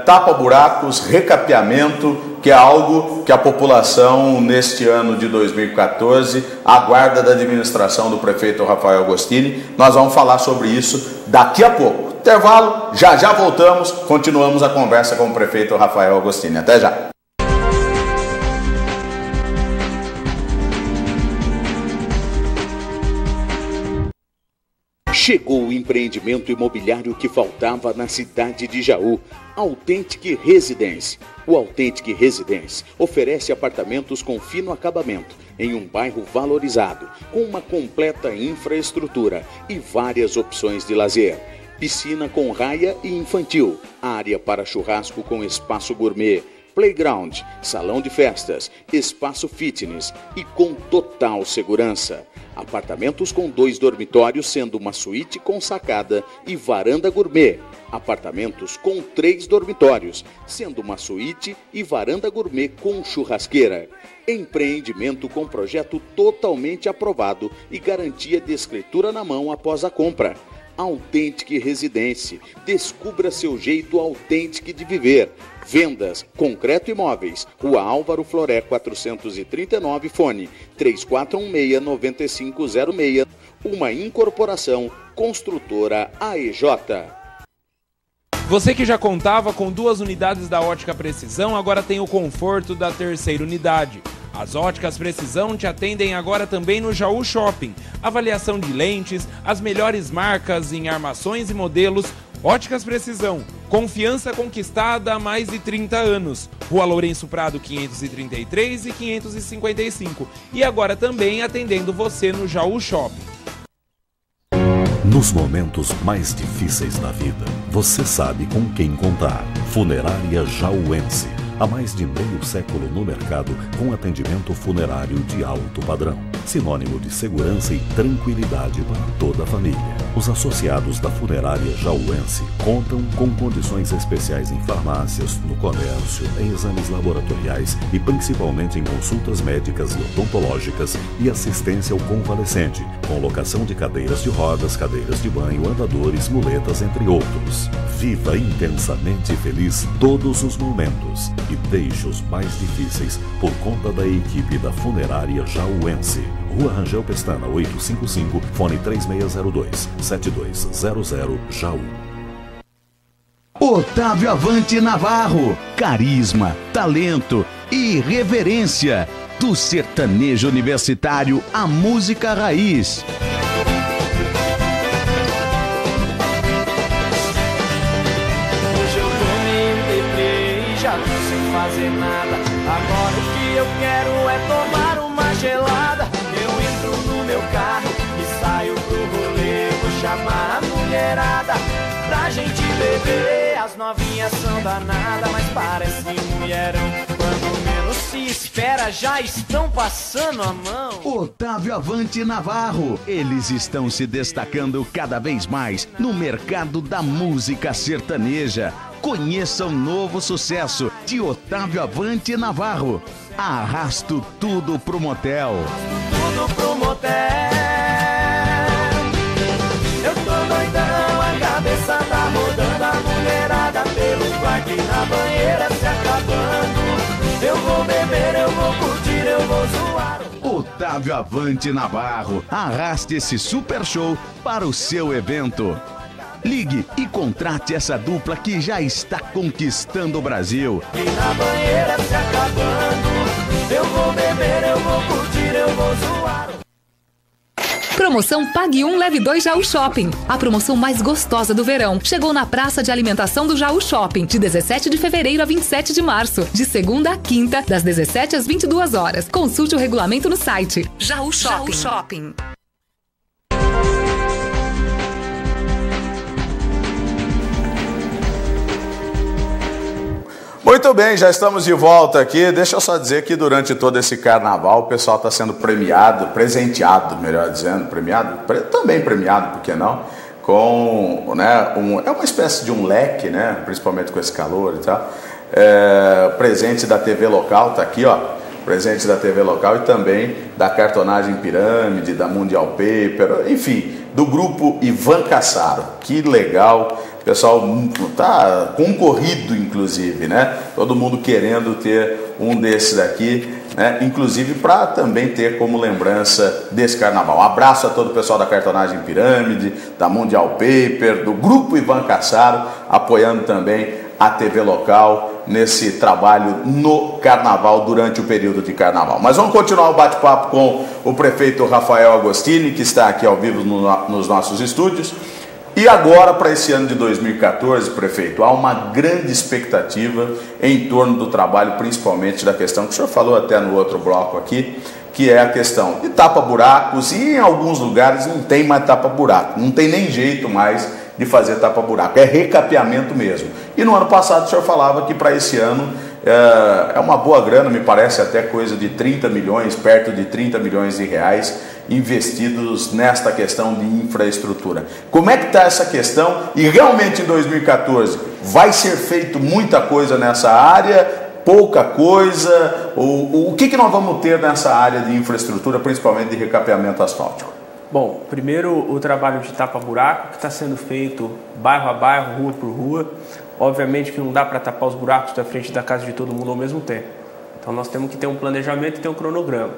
tapa-buracos, recapeamento, que é algo que a população, neste ano de 2014, aguarda da administração do prefeito Rafael Agostini. Nós vamos falar sobre isso daqui a pouco. Intervalo, já voltamos, continuamos a conversa com o prefeito Rafael Agostini. Até já. Chegou o empreendimento imobiliário que faltava na cidade de Jaú, Authentic Residence. O Authentic Residence oferece apartamentos com fino acabamento, em um bairro valorizado, com uma completa infraestrutura e várias opções de lazer. Piscina com raia e infantil, área para churrasco com espaço gourmet, playground, salão de festas, espaço fitness e com total segurança. Apartamentos com 2 dormitórios, sendo uma suíte com sacada e varanda gourmet. Apartamentos com 3 dormitórios, sendo uma suíte e varanda gourmet com churrasqueira. Empreendimento com projeto totalmente aprovado e garantia de escritura na mão após a compra. Authentic Residência. Descubra seu jeito autêntico de viver. Vendas, Concreto Imóveis, Rua Álvaro Floré 439, fone 3416-9506, uma incorporação Construtora AEJ. Você que já contava com 2 unidades da Ótica Precisão, agora tem o conforto da 3ª unidade. As Óticas Precisão te atendem agora também no Jaú Shopping. Avaliação de lentes, as melhores marcas em armações e modelos. Óticas Precisão, confiança conquistada há mais de 30 anos. Rua Lourenço Prado 533 e 555. E agora também atendendo você no Jaú Shopping. Nos momentos mais difíceis da vida, você sabe com quem contar. Funerária Jauense. há mais de meio século no mercado com atendimento funerário de alto padrão, sinônimo de segurança e tranquilidade para toda a família. Os associados da funerária jauense contam com condições especiais em farmácias, no comércio, em exames laboratoriais e principalmente em consultas médicas e odontológicas e assistência ao convalescente, com locação de cadeiras de rodas, cadeiras de banho, andadores, muletas, entre outros. Viva intensamente feliz todos os momentos e deixe os mais difíceis por conta da equipe da funerária jauense. Rua Rangel Pestana, 855, fone 3602-7200, Jaú. Otávio Avante Navarro, carisma, talento e reverência. Do sertanejo universitário à música raiz. Hoje eu tô meio deprê e já tô sem fazer nada. Agora o que eu quero é tomar uma gelada. Eu entro no meu carro e saio pro rolê. Vou chamar a mulherada pra gente beber. As novinhas são danadas, mas parece mulherão. Quando menos se espera, já estão passando a mão. Otávio Avante Navarro. Eles estão se destacando cada vez mais no mercado da música sertaneja. Conheça o novo sucesso de Otávio Avante Navarro. Arrasto tudo pro motel. Tudo pro motel. Eu tô doidão, a cabeça tá rodando, a mulherada pelo quarto e na banheira se acabando. Eu vou beber, eu vou curtir, eu vou zoar. Otávio Avante Navarro. Arraste esse super show para o seu evento. Ligue e contrate essa dupla que já está conquistando o Brasil. E na banheira se acabando. Eu vou beber, eu vou curtir, eu vou zoar. Promoção Pague 1, Leve 2 Jaú Shopping. A promoção mais gostosa do verão chegou na Praça de Alimentação do Jaú Shopping, de 17 de fevereiro a 27 de março, de segunda a quinta, das 17 às 22 horas. Consulte o regulamento no site. Jaú Shopping. Jaú Shopping. Muito bem, já estamos de volta aqui. Deixa eu só dizer que durante todo esse carnaval o pessoal está sendo premiado, presenteado, melhor dizendo, também premiado, por que não? Com, né, é uma espécie de um leque, né, principalmente com esse calor e tal. Presente da TV local, tá aqui, ó. Presente da TV local e também da Cartonagem Pirâmide, da Mundial Paper, enfim, do grupo Ivan Cassaro. Que legal. O pessoal tá concorrido, inclusive, né? Todo mundo querendo ter um desses daqui, né? Inclusive para também ter como lembrança desse carnaval. Um abraço a todo o pessoal da Cartonagem Pirâmide, da Mundial Paper, do grupo Ivan Cassaro, apoiando também a TV local nesse trabalho no carnaval, durante o período de carnaval. Mas vamos continuar o bate-papo com o prefeito Rafael Agostini, que está aqui ao vivo nos nossos estúdios. E agora, para esse ano de 2014, prefeito, há uma grande expectativa em torno do trabalho, principalmente da questão que o senhor falou até no outro bloco aqui, que é a questão de tapa-buracos, e em alguns lugares não tem mais tapa-buraco, não tem nem jeito mais de fazer tapa-buraco, é recapeamento mesmo. E no ano passado o senhor falava que para esse ano é uma boa grana, me parece até coisa de 30 milhões, perto de 30 milhões de reais investidos nesta questão de infraestrutura. Como é que está essa questão? E realmente em 2014 vai ser feito muita coisa nessa área, pouca coisa? O que nós vamos ter nessa área de infraestrutura, principalmente de recapeamento asfáltico? Bom, primeiro o trabalho de tapa-buraco, que está sendo feito bairro a bairro, rua por rua. Obviamente que não dá para tapar os buracos da frente da casa de todo mundo ao mesmo tempo. Então nós temos que ter um planejamento e ter um cronograma.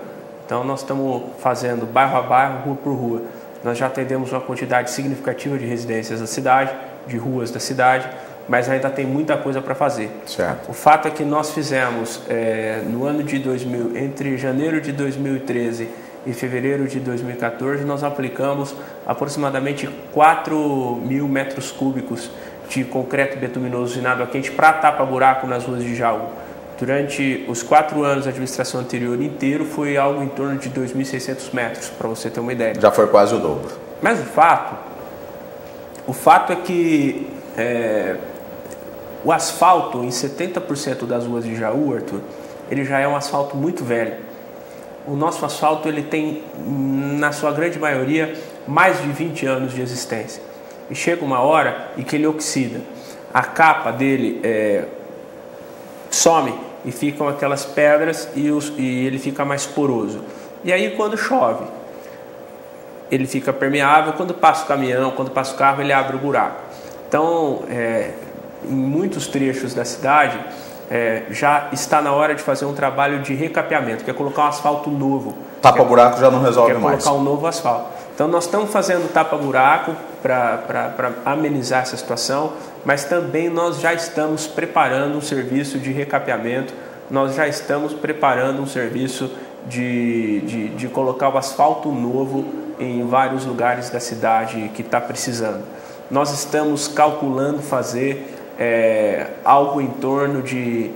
Então nós estamos fazendo bairro a bairro, rua por rua. Nós já atendemos uma quantidade significativa de residências da cidade, de ruas da cidade, mas ainda tem muita coisa para fazer. Certo. O fato é que nós fizemos no ano de 2000, entre janeiro de 2013 e fevereiro de 2014, nós aplicamos aproximadamente 4 mil metros cúbicos de concreto bituminoso usinado a quente para tapa-buraco nas ruas de Jaú. Durante os 4 anos da administração anterior inteiro, foi algo em torno de 2.600 metros, para você ter uma ideia. Já foi quase o dobro. Mas o fato é que O asfalto, em 70% das ruas de Jaú, Arthur, ele já é um asfalto muito velho. O nosso asfalto ele tem, na sua grande maioria, mais de 20 anos de existência. E chega uma hora em que ele oxida. A capa dele some e ficam aquelas pedras e ele fica mais poroso. E aí quando chove, ele fica permeável. Quando passa o caminhão, quando passa o carro, ele abre o buraco. Então, em muitos trechos da cidade, já está na hora de fazer um trabalho de recapeamento, que é colocar um asfalto novo. Tapa-buraco já não resolve mais. É colocar um novo asfalto. Então nós estamos fazendo tapa-buraco para amenizar essa situação, mas também nós já estamos preparando um serviço de recapeamento, nós já estamos preparando um serviço de colocar o asfalto novo em vários lugares da cidade que está precisando. Nós estamos calculando fazer algo em torno de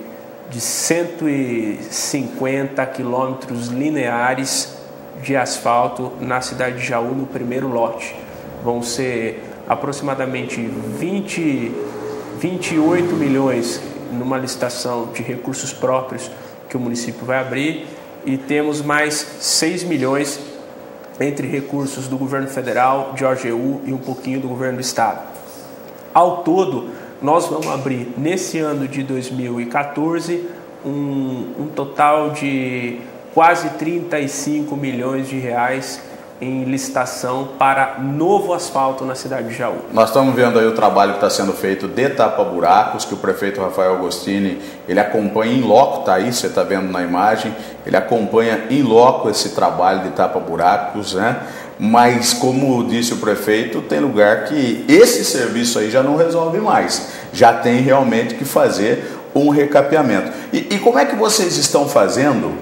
150 quilômetros lineares de asfalto na cidade de Jaú no primeiro lote. Vão ser aproximadamente 28 milhões numa licitação de recursos próprios que o município vai abrir, e temos mais 6 milhões entre recursos do governo federal, de OGU e um pouquinho do governo do estado. Ao todo, nós vamos abrir nesse ano de 2014 um total de quase 35 milhões de reais em licitação para novo asfalto na cidade de Jaú. Nós estamos vendo aí o trabalho que está sendo feito de tapa-buracos, que o prefeito Rafael Agostini, ele acompanha em loco, está aí, você está vendo na imagem, ele acompanha em loco esse trabalho de tapa-buracos, né? Mas, como disse o prefeito, tem lugar que esse serviço aí já não resolve mais, já tem realmente que fazer um recapeamento. E como é que vocês estão fazendo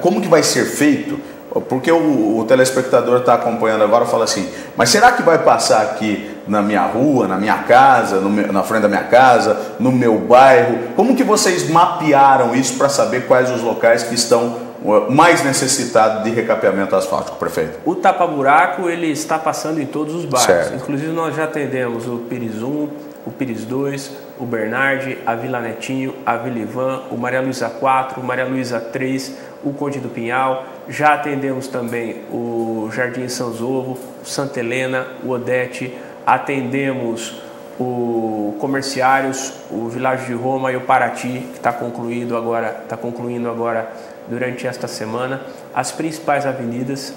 como que vai ser feito? Porque o telespectador está acompanhando agora e fala assim, mas será que vai passar aqui na minha rua, na minha casa, na frente da minha casa, no meu bairro? Como que vocês mapearam isso para saber quais os locais que estão mais necessitados de recapeamento asfáltico, prefeito? O tapa-buraco ele está passando em todos os bairros. Certo. Inclusive nós já atendemos o Pires 1, o Pires 2, o Bernardi, a Vila Netinho, a Vila Ivan, o Maria Luísa 4, o Maria Luísa 3, o Conde do Pinhal. Já atendemos também o Jardim Sanzovo, o Santa Helena, o Odete. Atendemos o Comerciários, o Világio de Roma e o Paraty, que está concluindo agora durante esta semana. As principais avenidas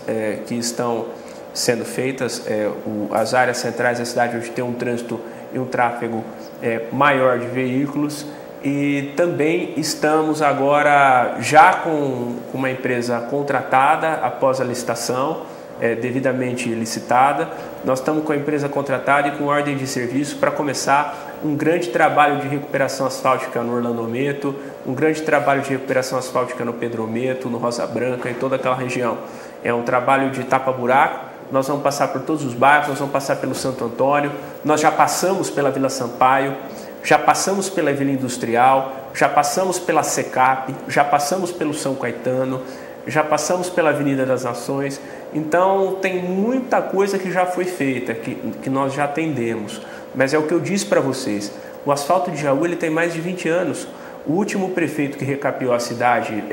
que estão sendo feitas, as áreas centrais da cidade, onde tem um trânsito e um tráfego maior de veículos. E também estamos agora já com uma empresa contratada após a licitação, devidamente licitada. Nós estamos com a empresa contratada e com ordem de serviço para começar um grande trabalho de recuperação asfáltica no Orlando Meto, um grande trabalho de recuperação asfáltica no Pedro Meto, no Rosa Branca, em toda aquela região. É um trabalho de tapa-buraco. Nós vamos passar por todos os bairros, nós vamos passar pelo Santo Antônio, nós já passamos pela Vila Sampaio, já passamos pela Vila Industrial, já passamos pela Secap, já passamos pelo São Caetano, já passamos pela Avenida das Nações. Então tem muita coisa que já foi feita, que nós já atendemos. Mas é o que eu disse para vocês, o asfalto de Jaú ele tem mais de 20 anos. O último prefeito que recapeou a cidade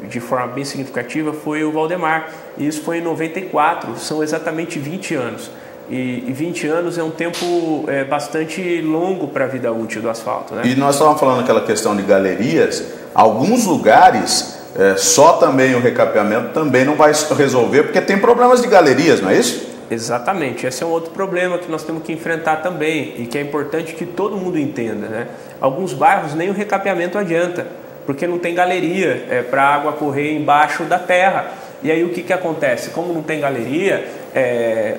de forma bem significativa foi o Valdemar, e isso foi em 94, são exatamente 20 anos. E 20 anos é um tempo bastante longo para a vida útil do asfalto, né? E nós estávamos falando aquela questão de galerias, alguns lugares só também o recapeamento também não vai resolver, porque tem problemas de galerias, não é isso? Exatamente, esse é um outro problema que nós temos que enfrentar também e que é importante que todo mundo entenda, né? Alguns bairros nem o recapeamento adianta, porque não tem galeria para a água correr embaixo da terra. E aí o que acontece? Como não tem galeria,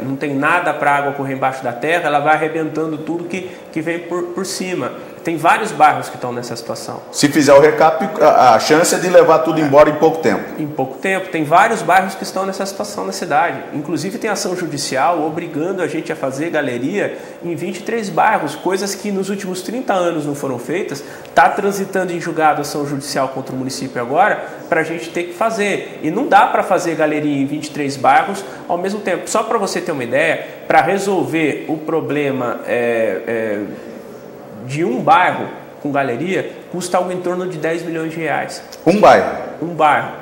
não tem nada para a água correr embaixo da terra, ela vai arrebentando tudo que vem por cima. Tem vários bairros que estão nessa situação. Se fizer o recap, a chance é de levar tudo embora em pouco tempo. Em pouco tempo. Tem vários bairros que estão nessa situação na cidade. Inclusive tem ação judicial obrigando a gente a fazer galeria em 23 bairros, coisas que nos últimos 30 anos não foram feitas. Está transitando em julgado ação judicial contra o município agora para a gente ter que fazer. E não dá para fazer galeria em 23 bairros ao mesmo tempo. Só para você ter uma ideia, para resolver o problema de um bairro com galeria custa algo em torno de 10 milhões de reais. Um bairro? Um bairro.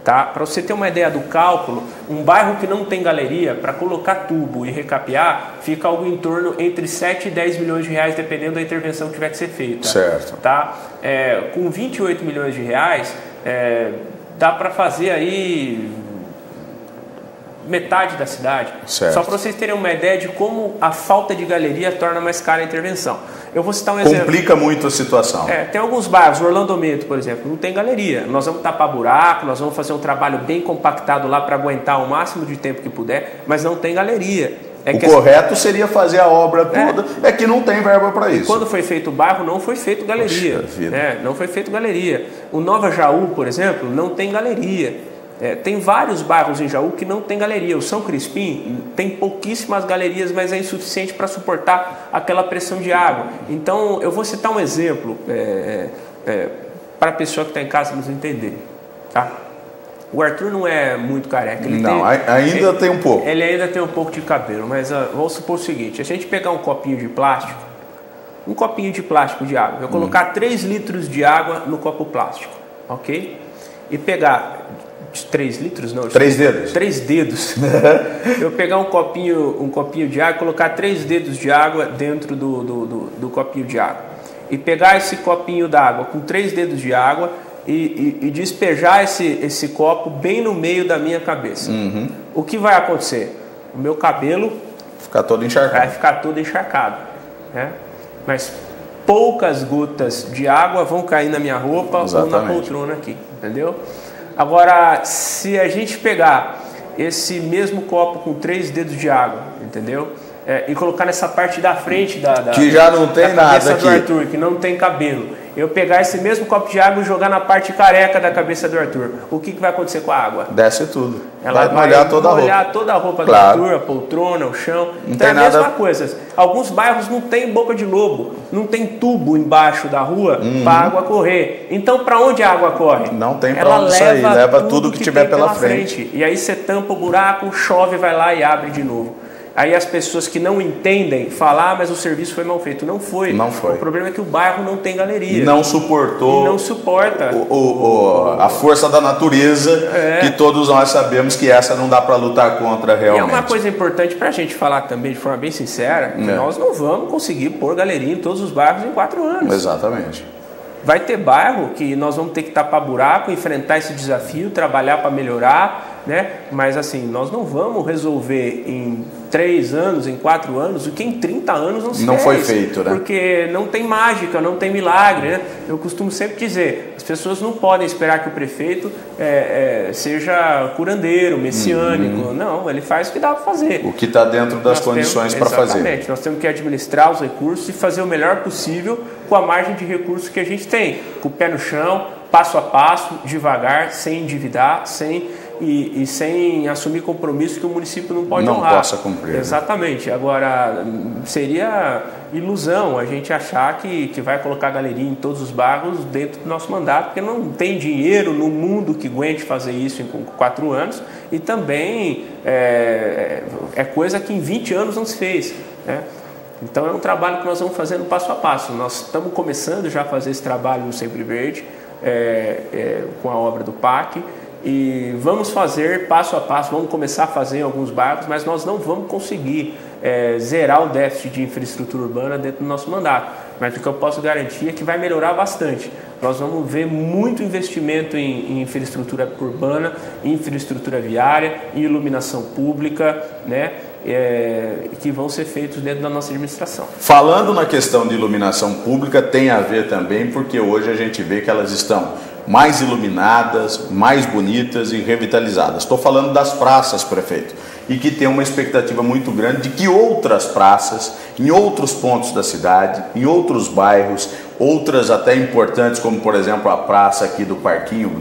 Tá? Para você ter uma ideia do cálculo, um bairro que não tem galeria, para colocar tubo e recapear, fica algo em torno entre 7 e 10 milhões de reais, dependendo da intervenção que tiver que ser feita. Certo. Tá? Com 28 milhões de reais, dá para fazer aí metade da cidade. Certo. Só para vocês terem uma ideia de como a falta de galeria torna mais cara a intervenção. Eu vou citar um exemplo. Complica muito a situação. Tem alguns bairros, Orlando Meto, por exemplo, não tem galeria. Nós vamos tapar buraco, nós vamos fazer um trabalho bem compactado lá para aguentar o máximo de tempo que puder, mas não tem galeria. O correto seria fazer a obra toda, é que não tem verba para isso. Quando foi feito o bairro, não foi feito galeria. Não foi feito galeria. O Nova Jaú, por exemplo, não tem galeria. Tem vários bairros em Jaú que não tem galeria. O São Crispim tem pouquíssimas galerias, mas é insuficiente para suportar aquela pressão de água. Então, eu vou citar um exemplo para a pessoa que está em casa nos entender. Tá? O Arthur não é muito careca. Ainda tem um pouco. Ele ainda tem um pouco de cabelo, mas vamos supor o seguinte: a gente pegar um copinho de plástico de água, eu colocar 3 litros de água no copo plástico, ok? E pegar 3 litros, não? 3 dedos. 3 dedos. Eu pegar um copinho de água, colocar 3 dedos de água dentro do copinho de água. E pegar esse copinho d'água com 3 dedos de água e despejar esse copo bem no meio da minha cabeça. O que vai acontecer? O meu cabelo vai ficar todo encharcado. Né? Mas poucas gotas de água vão cair na minha roupa ou na poltrona aqui. Entendeu? Agora, se a gente pegar esse mesmo copo com 3 dedos de água, entendeu? E colocar nessa parte da frente que já não tem nada aqui, do Arthur, que não tem cabelo, eu pegar esse mesmo copo de água e jogar na parte careca da cabeça do Arthur, o que vai acontecer com a água? Desce tudo. Ela vai molhar toda a roupa do Arthur, a poltrona, o chão. Então é a mesma coisa. Alguns bairros não tem boca de lobo, não tem tubo embaixo da rua para a água correr. Então, para onde a água corre? Não tem para onde sair, leva tudo que tiver pela frente. E aí você tampa o buraco, chove, vai lá e abre de novo. Aí as pessoas que não entendem falam, mas o serviço foi mal feito. Não foi. O problema é que o bairro não tem galeria. Não suportou. E não suporta a força da natureza, que todos nós sabemos que essa não dá para lutar contra realmente. E é uma coisa importante para a gente falar também, de forma bem sincera, que nós não vamos conseguir pôr galeria em todos os bairros em 4 anos. Exatamente. Vai ter bairro que nós vamos ter que tapar buraco, enfrentar esse desafio, trabalhar para melhorar, né? Mas assim, nós não vamos resolver em 3 anos, em 4 anos, o que em 30 anos não se fez. Foi feito, né? Porque não tem mágica, não tem milagre, né? Eu costumo sempre dizer, as pessoas não podem esperar que o prefeito seja curandeiro, messiânico. Não, ele faz o que dá para fazer. O que está dentro das condições para fazer. Exatamente, nós temos que administrar os recursos e fazer o melhor possível com a margem de recursos que a gente tem, com o pé no chão, passo a passo, devagar, sem endividar, sem assumir compromisso que o município não pode honrar. Não possa cumprir. Exatamente. Agora, seria ilusão a gente achar que vai colocar galeria em todos os bairros dentro do nosso mandato, porque não tem dinheiro no mundo que aguente fazer isso em 4 anos, e também é coisa que em 20 anos não se fez, né? Então é um trabalho que nós vamos fazendo passo a passo. Nós estamos começando já a fazer esse trabalho no Sempre Verde, com a obra do PAC, e vamos fazer passo a passo, vamos começar a fazer em alguns bairros, mas nós não vamos conseguir zerar o déficit de infraestrutura urbana dentro do nosso mandato. Mas o que eu posso garantir é que vai melhorar bastante. Nós vamos ver muito investimento em infraestrutura urbana, infraestrutura viária, em iluminação pública, né? Que vão ser feitos dentro da nossa administração. Falando na questão de iluminação pública, tem a ver também, porque hoje a gente vê que elas estão mais iluminadas, mais bonitas e revitalizadas. Estou falando das praças, prefeito, e que tem uma expectativa muito grande de que outras praças, em outros pontos da cidade, em outros bairros, outras até importantes, como por exemplo a praça aqui do Parquinho,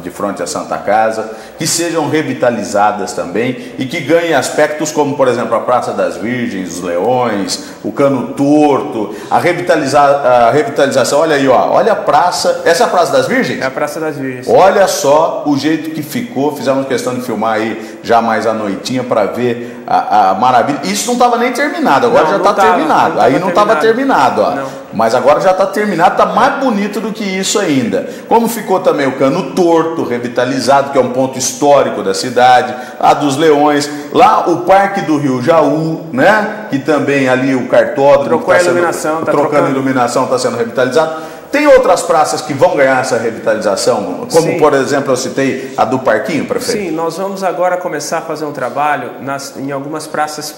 de frente à Santa Casa, que sejam revitalizadas também e que ganhem aspectos como por exemplo a Praça das Virgens, os Leões, o Cano Torto, a revitalização. Olha aí, olha a praça, essa é a Praça das Virgens? É a Praça das Virgens. Olha só o jeito que ficou, fizemos questão de filmar aí já mais à noitinha para ver a maravilha. Isso não estava nem terminado, agora já está terminado, aí não estava terminado, ó. Não. Mas agora já está terminado, está mais bonito do que isso ainda. Como ficou também o Cano Torto, revitalizado, que é um ponto histórico da cidade, a dos Leões, lá o Parque do Rio Jaú, né? Que também ali o cartódromo trocou a iluminação, trocando a iluminação, está sendo revitalizado. Tem outras praças que vão ganhar essa revitalização? Como, sim, por exemplo, eu citei a do Parquinho, prefeito? Sim, nós vamos agora começar a fazer um trabalho em algumas praças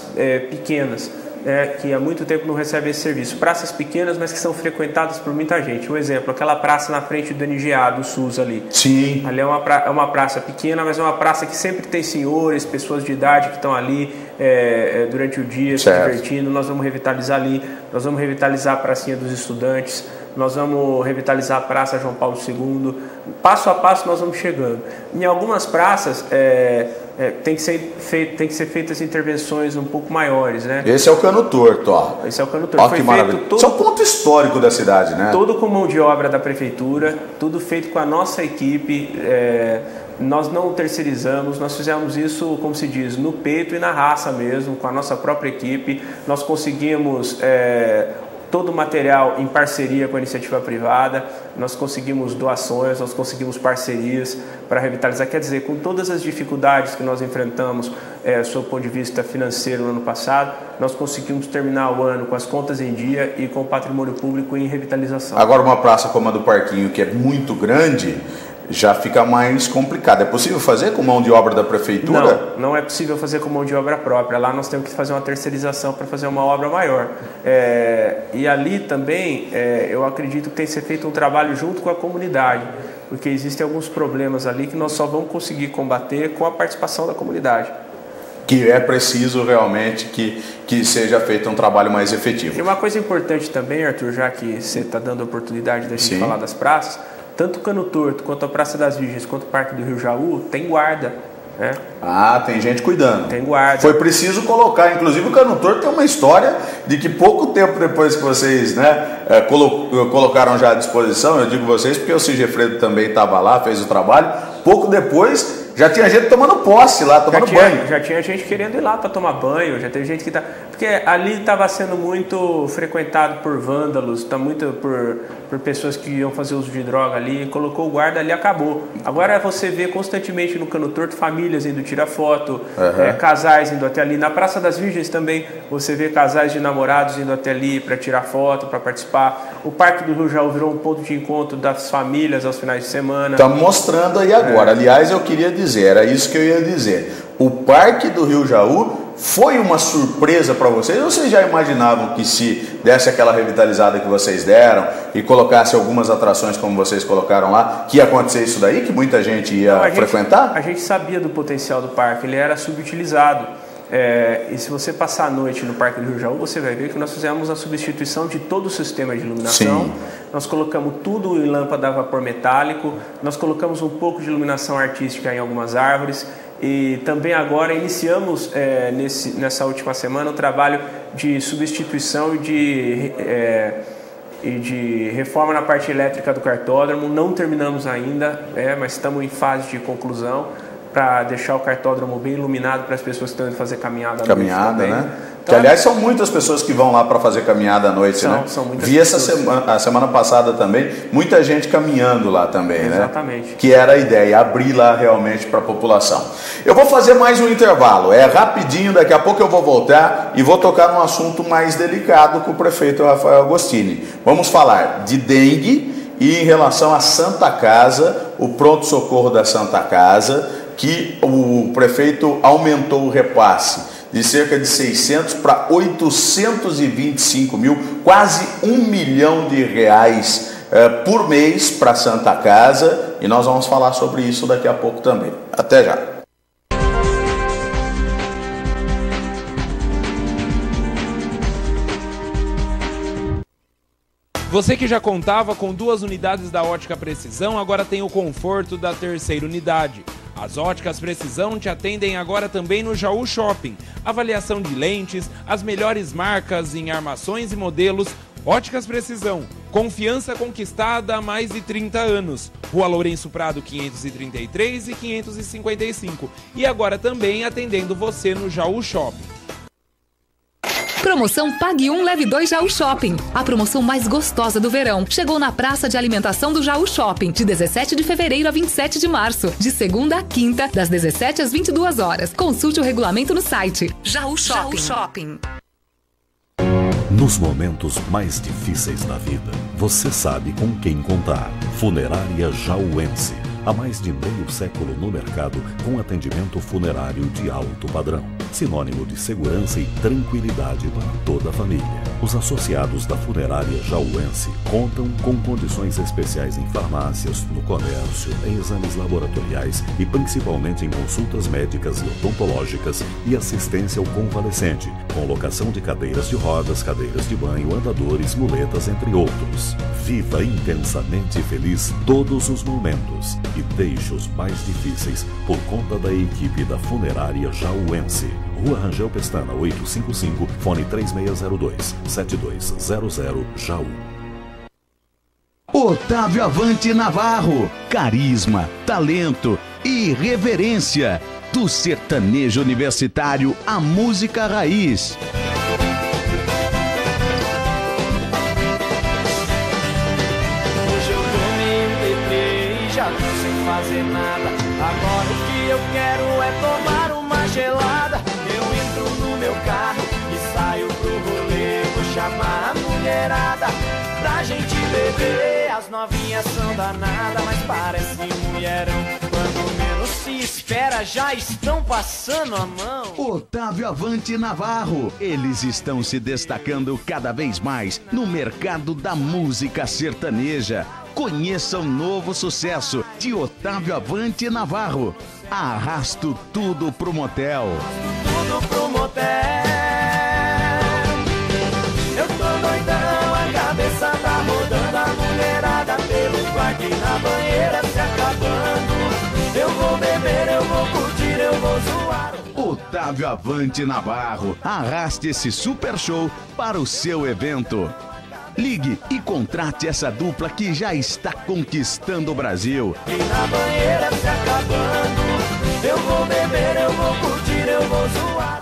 pequenas, que há muito tempo não recebem esse serviço. Praças pequenas, mas que são frequentadas por muita gente. Um exemplo, aquela praça na frente do NGA, do SUS ali. Sim. Ali é uma praça pequena, mas é uma praça que sempre tem senhores, pessoas de idade que estão ali durante o dia, certo, se divertindo. Nós vamos revitalizar ali, nós vamos revitalizar a pracinha dos estudantes, nós vamos revitalizar a Praça João Paulo II. Passo a passo nós vamos chegando. Em algumas praças tem que ser feitas intervenções um pouco maiores, né? Esse é o Cano Torto, ó. Esse é o Cano Torto. Ó, que maravilha. Isso é um ponto histórico da cidade, né? Todo com mão de obra da prefeitura, tudo feito com a nossa equipe. Nós não terceirizamos, nós fizemos isso, como se diz, no peito e na raça mesmo, com a nossa própria equipe. Nós conseguimos todo o material em parceria com a iniciativa privada, nós conseguimos doações, nós conseguimos parcerias para revitalizar. Quer dizer, com todas as dificuldades que nós enfrentamos sob o ponto de vista financeiro no ano passado, nós conseguimos terminar o ano com as contas em dia e com o patrimônio público em revitalização. Agora, uma praça como a do Parquinho, que é muito grande, já fica mais complicado. É possível fazer com mão de obra da prefeitura? Não é possível fazer com mão de obra própria. Lá nós temos que fazer uma terceirização para fazer uma obra maior. E ali também, eu acredito que tem que ser feito um trabalho junto com a comunidade, porque existem alguns problemas ali que nós só vamos conseguir combater com a participação da comunidade. Que é preciso realmente que seja feito um trabalho mais efetivo. E uma coisa importante também, Arthur, já que você está dando a oportunidade da gente falar das praças, tanto o Cano Torto, quanto a Praça das Virgens, quanto o Parque do Rio Jaú, tem guarda. Tem gente cuidando. Tem guarda. Foi preciso colocar, inclusive o Cano Torto tem uma história de que pouco tempo depois que vocês colocaram já à disposição, eu digo vocês porque o Sigefredo também estava lá, fez o trabalho, pouco depois já tinha gente tomando posse lá, tomando banho. Já tinha gente querendo ir lá para tomar banho, já teve gente que porque ali estava sendo muito frequentado por vândalos, muito por pessoas que iam fazer uso de droga ali, colocou o guarda ali, acabou. Agora você vê constantemente no Cano Torto famílias indo tirar foto, casais indo até ali. Na Praça das Virgens também você vê casais de namorados indo até ali para tirar foto, para participar. O Parque do Rio Jaú virou um ponto de encontro das famílias aos finais de semana. Estamos mostrando aí agora. Aliás, eu queria dizer, era isso que eu ia dizer. O Parque do Rio Jaú foi uma surpresa para vocês? Ou vocês já imaginavam que se desse aquela revitalizada que vocês deram e colocasse algumas atrações como vocês colocaram lá, que ia acontecer isso daí? Que muita gente ia frequentar? A gente sabia do potencial do parque, ele era subutilizado. E se você passar a noite no Parque do Rio Jaú, você vai ver que nós fizemos a substituição de todo o sistema de iluminação. Sim. Nós colocamos tudo em lâmpada a vapor metálico, nós colocamos um pouco de iluminação artística em algumas árvores e também agora iniciamos nessa última semana o trabalho de substituição e de reforma na parte elétrica do cartódromo. Não terminamos ainda, mas estamos em fase de conclusão, para deixar o cartódromo bem iluminado para as pessoas que estão indo fazer caminhada à noite também. Né? Então, que, aliás, são muitas pessoas que vão lá para fazer caminhada à noite, né? São muitas Vi a semana passada também, muita gente caminhando lá também, Exatamente. Né? Que era a ideia, abrir lá realmente para a população. Eu vou fazer mais um intervalo, rapidinho, daqui a pouco eu vou voltar e vou tocar num assunto mais delicado com o prefeito Rafael Agostini. Vamos falar de dengue e em relação à Santa Casa, o pronto-socorro da Santa Casa, que o prefeito aumentou o repasse de cerca de 600 para 825 mil, quase R$1 milhão por mês para a Santa Casa, e nós vamos falar sobre isso daqui a pouco também. Até já. Você que já contava com 2 unidades da Ótica Precisão, agora tem o conforto da 3ª unidade. As Óticas Precisão te atendem agora também no Jaú Shopping. Avaliação de lentes, as melhores marcas em armações e modelos. Óticas Precisão, confiança conquistada há mais de 30 anos. Rua Lourenço Prado 533 e 555. E agora também atendendo você no Jaú Shopping. Promoção Pague 1, Leve 2 Jaú Shopping. A promoção mais gostosa do verão chegou na praça de alimentação do Jaú Shopping, de 17 de fevereiro a 27 de março, de segunda a quinta, das 17 às 22 horas. Consulte o regulamento no site. Jaú Shopping. Nos momentos mais difíceis da vida, você sabe com quem contar. Funerária Jauense. Há mais de meio século no mercado com atendimento funerário de alto padrão. Sinônimo de segurança e tranquilidade para toda a família. Os associados da Funerária Jauense contam com condições especiais em farmácias, no comércio, em exames laboratoriais e principalmente em consultas médicas e odontológicas e assistência ao convalescente, com locação de cadeiras de rodas, cadeiras de banho, andadores, muletas, entre outros. Viva intensamente feliz todos os momentos e deixe os mais difíceis por conta da equipe da Funerária Jauense. Rua Rangel Pestana, 855, fone 3602-7200, Jaú. Otávio Avante Navarro, carisma, talento e reverência. Do sertanejo universitário à música raiz. Hoje eu tomei um deprê e já tô sem fazer nada. Agora o que eu quero é tomar uma gelada. Eu entro no meu carro e saio pro rolê. Vou chamar a mulherada pra gente beber. As novinhas são danadas, mas parece mulherão. Quando menos se espera, já estão passando a mão. Otávio Avante Navarro. Eles estão se destacando cada vez mais no mercado da música sertaneja. Conheça o novo sucesso de Otávio Avante Navarro. Arrasto tudo pro motel. Tudo pro motel. Eu tô doidão, a cabeça tá rodando, a mulherada pelo quarto e na banheira se acabando. Eu vou beber, eu vou curtir, eu vou zoar. Otávio Avante Navarro. Arraste esse super show para o seu evento. Ligue e contrate essa dupla que já está conquistando o Brasil. E na banheira se acabando. Eu vou beber, eu vou curtir, eu vou zoar.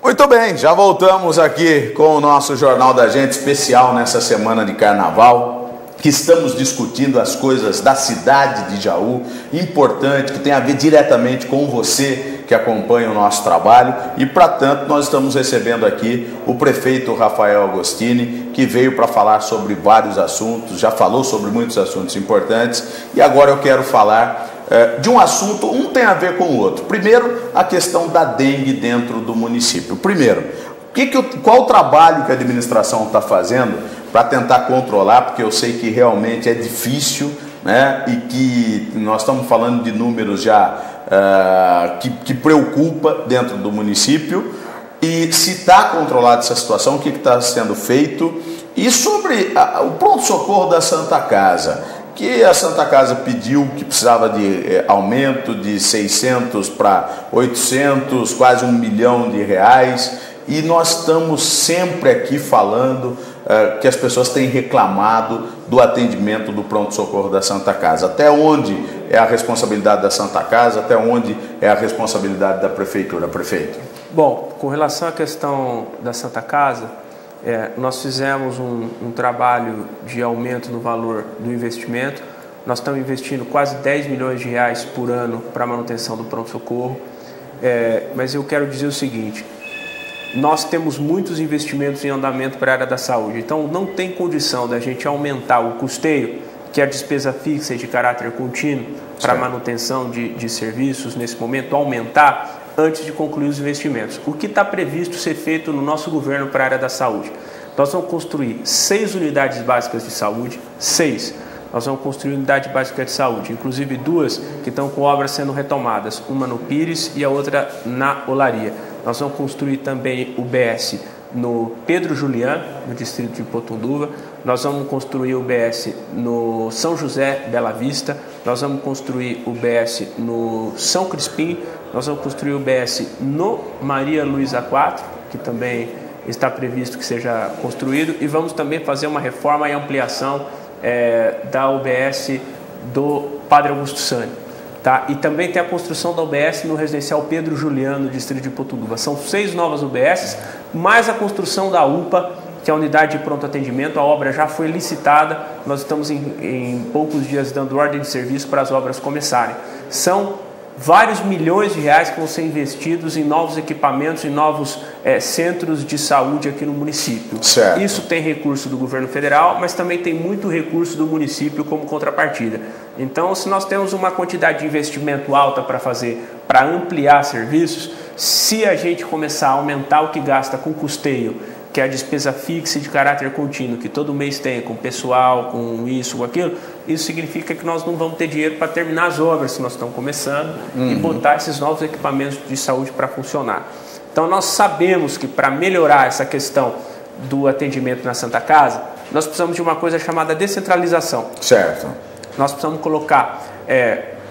Muito bem, já voltamos aqui com o nosso Jornal da Gente especial nessa semana de carnaval, que estamos discutindo as coisas da cidade de Jaú, importante, que tem a ver diretamente com você que acompanha o nosso trabalho, e para tanto nós estamos recebendo aqui o prefeito Rafael Agostini, que veio para falar sobre vários assuntos, já falou sobre muitos assuntos importantes, e agora eu quero falar de um assunto, um tem a ver com o outro. Primeiro, a questão da dengue dentro do município. Primeiro, qual o trabalho que a administração está fazendo para tentar controlar, porque eu sei que realmente é difícil, né? E que nós estamos falando de números já que preocupa dentro do município, e se está controlada essa situação, o que está sendo feito, e sobre o pronto-socorro da Santa Casa, que a Santa Casa pediu que precisava de aumento de 600 para 800, quase R$1 milhão, e nós estamos sempre aqui falando que as pessoas têm reclamado do atendimento do pronto-socorro da Santa Casa. Até onde é a responsabilidade da Santa Casa, até onde é a responsabilidade da Prefeitura, prefeito? Bom, com relação à questão da Santa Casa, nós fizemos um trabalho de aumento no valor do investimento. Nós estamos investindo quase R$10 milhões por ano para a manutenção do pronto-socorro. Mas eu quero dizer o seguinte: nós temos muitos investimentos em andamento para a área da saúde, então não tem condição da gente aumentar o custeio, que é a despesa fixa e de caráter contínuo, para a manutenção de serviços nesse momento, aumentar antes de concluir os investimentos. O que está previsto ser feito no nosso governo para a área da saúde? Nós vamos construir 6 unidades básicas de saúde, 6. Nós vamos construir unidade básica de saúde, inclusive 2 que estão com obras sendo retomadas, uma no Pires e a outra na Olaria. Nós vamos construir também o BS no Pedro Julián, no distrito de Potunduva. Nós vamos construir o BS no São José, Bela Vista. Nós vamos construir o BS no São Crispim. Nós vamos construir o BS no Maria Luísa IV, que também está previsto que seja construído. E vamos também fazer uma reforma e ampliação da UBS do Padre Augusto Sani. Tá? E também tem a construção da UBS no residencial Pedro Juliano, no distrito de Potunduva. São 6 novas UBSs, mais a construção da UPA, que é a unidade de pronto atendimento. A obra já foi licitada, nós estamos em poucos dias dando ordem de serviço para as obras começarem. São vários milhões de reais que vão ser investidos em novos equipamentos, em novos centros de saúde aqui no município. Certo. Isso tem recurso do governo federal, mas também tem muito recurso do município como contrapartida. Então, se nós temos uma quantidade de investimento alta para fazer, para ampliar serviços, se a gente começar a aumentar o que gasta com custeio, que é a despesa fixa de caráter contínuo, que todo mês tem, com pessoal, com isso, com aquilo, isso significa que nós não vamos ter dinheiro para terminar as obras que nós estamos começando e botar esses novos equipamentos de saúde para funcionar. Então, nós sabemos que para melhorar essa questão do atendimento na Santa Casa, nós precisamos de uma coisa chamada descentralização. Certo. Nós precisamos colocar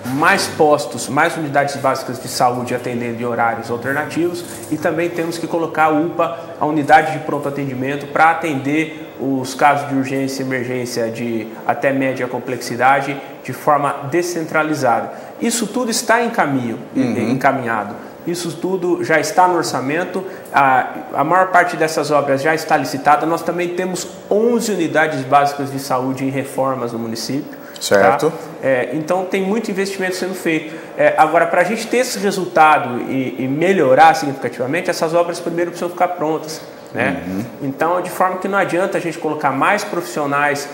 mais postos, mais unidades básicas de saúde atendendo em horários alternativos, e também temos que colocar a UPA, a unidade de pronto atendimento, para atender os casos de urgência e emergência de até média complexidade de forma descentralizada. Isso tudo está em caminho, encaminhado. Isso tudo já está no orçamento, a maior parte dessas obras já está licitada. Nós também temos 11 unidades básicas de saúde em reformas no município. Certo. Tá? Então tem muito investimento sendo feito. Agora, para a gente ter esse resultado e melhorar significativamente, essas obras primeiro precisam ficar prontas. Né? Então, de forma que não adianta a gente colocar mais profissionais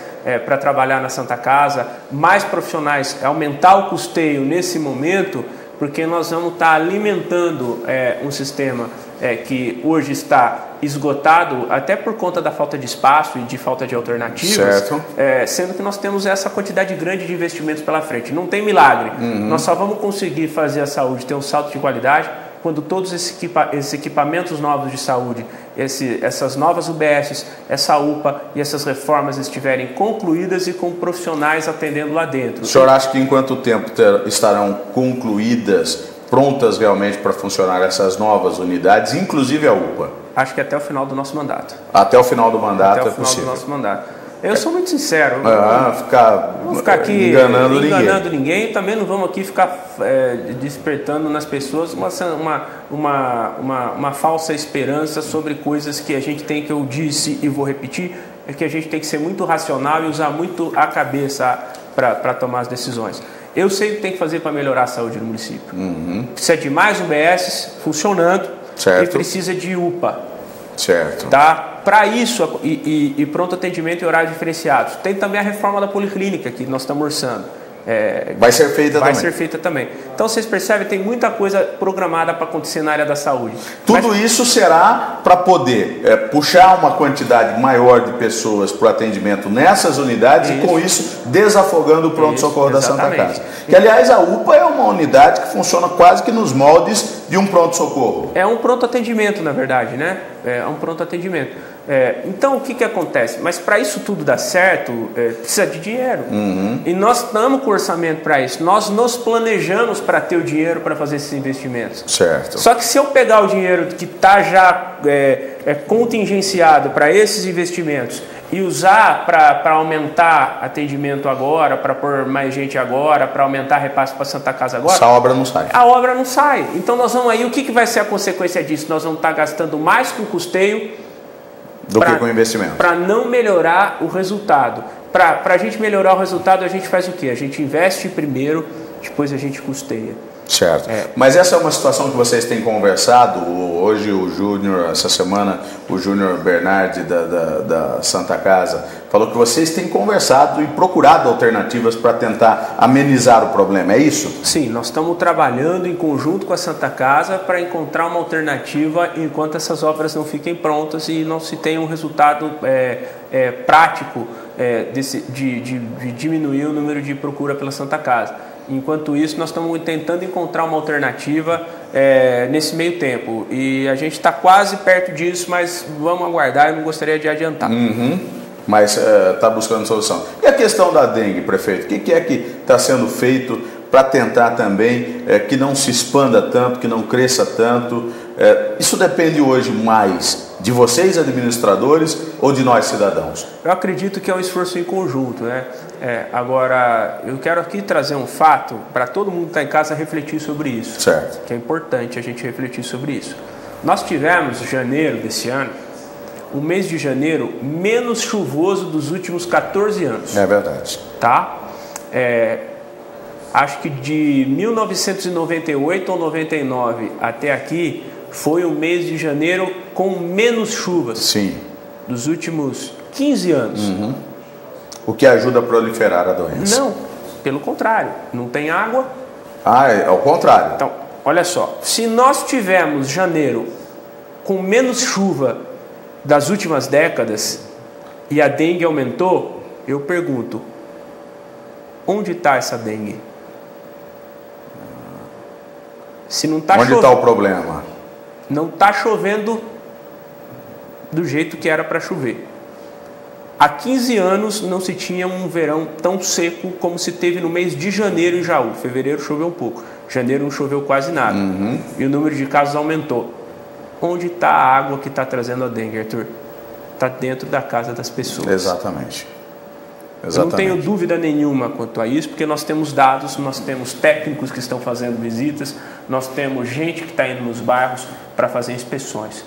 para trabalhar na Santa Casa, mais profissionais, aumentar o custeio nesse momento, porque nós vamos estar alimentando um sistema que hoje está esgotado, até por conta da falta de espaço e de falta de alternativas, sendo que nós temos essa quantidade grande de investimentos pela frente. Não tem milagre. Nós só vamos conseguir fazer a saúde ter um salto de qualidade quando todos esses equipamentos novos de saúde, essas novas UBSs, essa UPA e essas reformas estiverem concluídas e com profissionais atendendo lá dentro. O senhor acha que em quanto tempo estarão concluídas, prontas realmente para funcionar essas novas unidades, inclusive a UPA? Acho que até o final do nosso mandato. Até o final do mandato até é possível? Até o final do nosso mandato. Eu sou muito sincero. Não vamos ficar aqui enganando ninguém. Também não vamos aqui ficar despertando nas pessoas uma falsa esperança sobre coisas que a gente tem, que eu disse e vou repetir, é que a gente tem que ser muito racional e usar muito a cabeça para tomar as decisões. Eu sei o que tem que fazer para melhorar a saúde no município. Precisa de mais UBS funcionando e precisa de UPA. Certo. Tá? Para isso, e pronto atendimento e horários diferenciados. Tem também a reforma da policlínica que nós estamos orçando. Vai ser feita também. Vai ser feita também. Então, vocês percebem, tem muita coisa programada para acontecer na área da saúde. Tudo isso será para poder puxar uma quantidade maior de pessoas para o atendimento nessas unidades e, com isso, desafogando o pronto-socorro da Santa Casa. Que, aliás, a UPA é uma unidade que funciona quase que nos moldes de um pronto-socorro. É um pronto-atendimento, na verdade, né? É um pronto-atendimento. Então, o que acontece? Mas para isso tudo dar certo, precisa de dinheiro. E nós estamos com orçamento para isso. Nós nos planejamos para ter o dinheiro para fazer esses investimentos. Certo. Só que se eu pegar o dinheiro que está já contingenciado para esses investimentos e usar para aumentar atendimento agora, para pôr mais gente agora, para aumentar repasse para Santa Casa agora, essa obra não sai. A obra não sai. Então nós vamos aí, o que vai ser a consequência disso? Nós vamos estar gastando mais com custeio do que com investimento. Para não melhorar o resultado. Para a gente melhorar o resultado, a gente faz o quê? A gente investe primeiro, depois a gente custeia. Certo. Mas essa é uma situação que vocês têm conversado. Hoje o Júnior, essa semana, o Júnior Bernardi da Santa Casa falou que vocês têm conversado e procurado alternativas para tentar amenizar o problema, é isso? Sim, nós estamos trabalhando em conjunto com a Santa Casa para encontrar uma alternativa enquanto essas obras não fiquem prontas e não se tenha um resultado prático de diminuir o número de procura pela Santa Casa. Enquanto isso, nós estamos tentando encontrar uma alternativa nesse meio tempo. E a gente está quase perto disso, mas vamos aguardar, eu não gostaria de adiantar. Mas está buscando solução. E a questão da dengue, prefeito? O que é que está sendo feito para tentar também que não se expanda tanto, que não cresça tanto? Isso depende hoje mais De vocês, administradores, ou de nós, cidadãos? Eu acredito que é um esforço em conjunto, né? Agora, eu quero aqui trazer um fato para todo mundo que está em casa refletir sobre isso. Certo. Que é importante a gente refletir sobre isso. Nós tivemos, janeiro desse ano, o mês de janeiro menos chuvoso dos últimos 14 anos. É verdade. Tá? Acho que de 1998 ou 99 até aqui, foi o mês de janeiro com menos chuvas. Sim. Dos últimos 15 anos. Uhum. O que ajuda a proliferar a doença? Não, pelo contrário. Não tem água. É ao contrário. Então, olha só. Se nós tivermos janeiro com menos chuva das últimas décadas e a dengue aumentou, eu pergunto, onde está essa dengue? Se não está onde está o problema? Não está chovendo do jeito que era para chover. Há 15 anos não se tinha um verão tão seco como se teve no mês de janeiro em Jaú. Fevereiro choveu um pouco, janeiro não choveu quase nada. Uhum. E o número de casos aumentou. Onde está a água que está trazendo a dengue, Arthur? Está dentro da casa das pessoas. Exatamente. Eu não tenho dúvida nenhuma quanto a isso, porque nós temos dados, nós temos técnicos que estão fazendo visitas, nós temos gente que está indo nos bairros para fazer inspeções.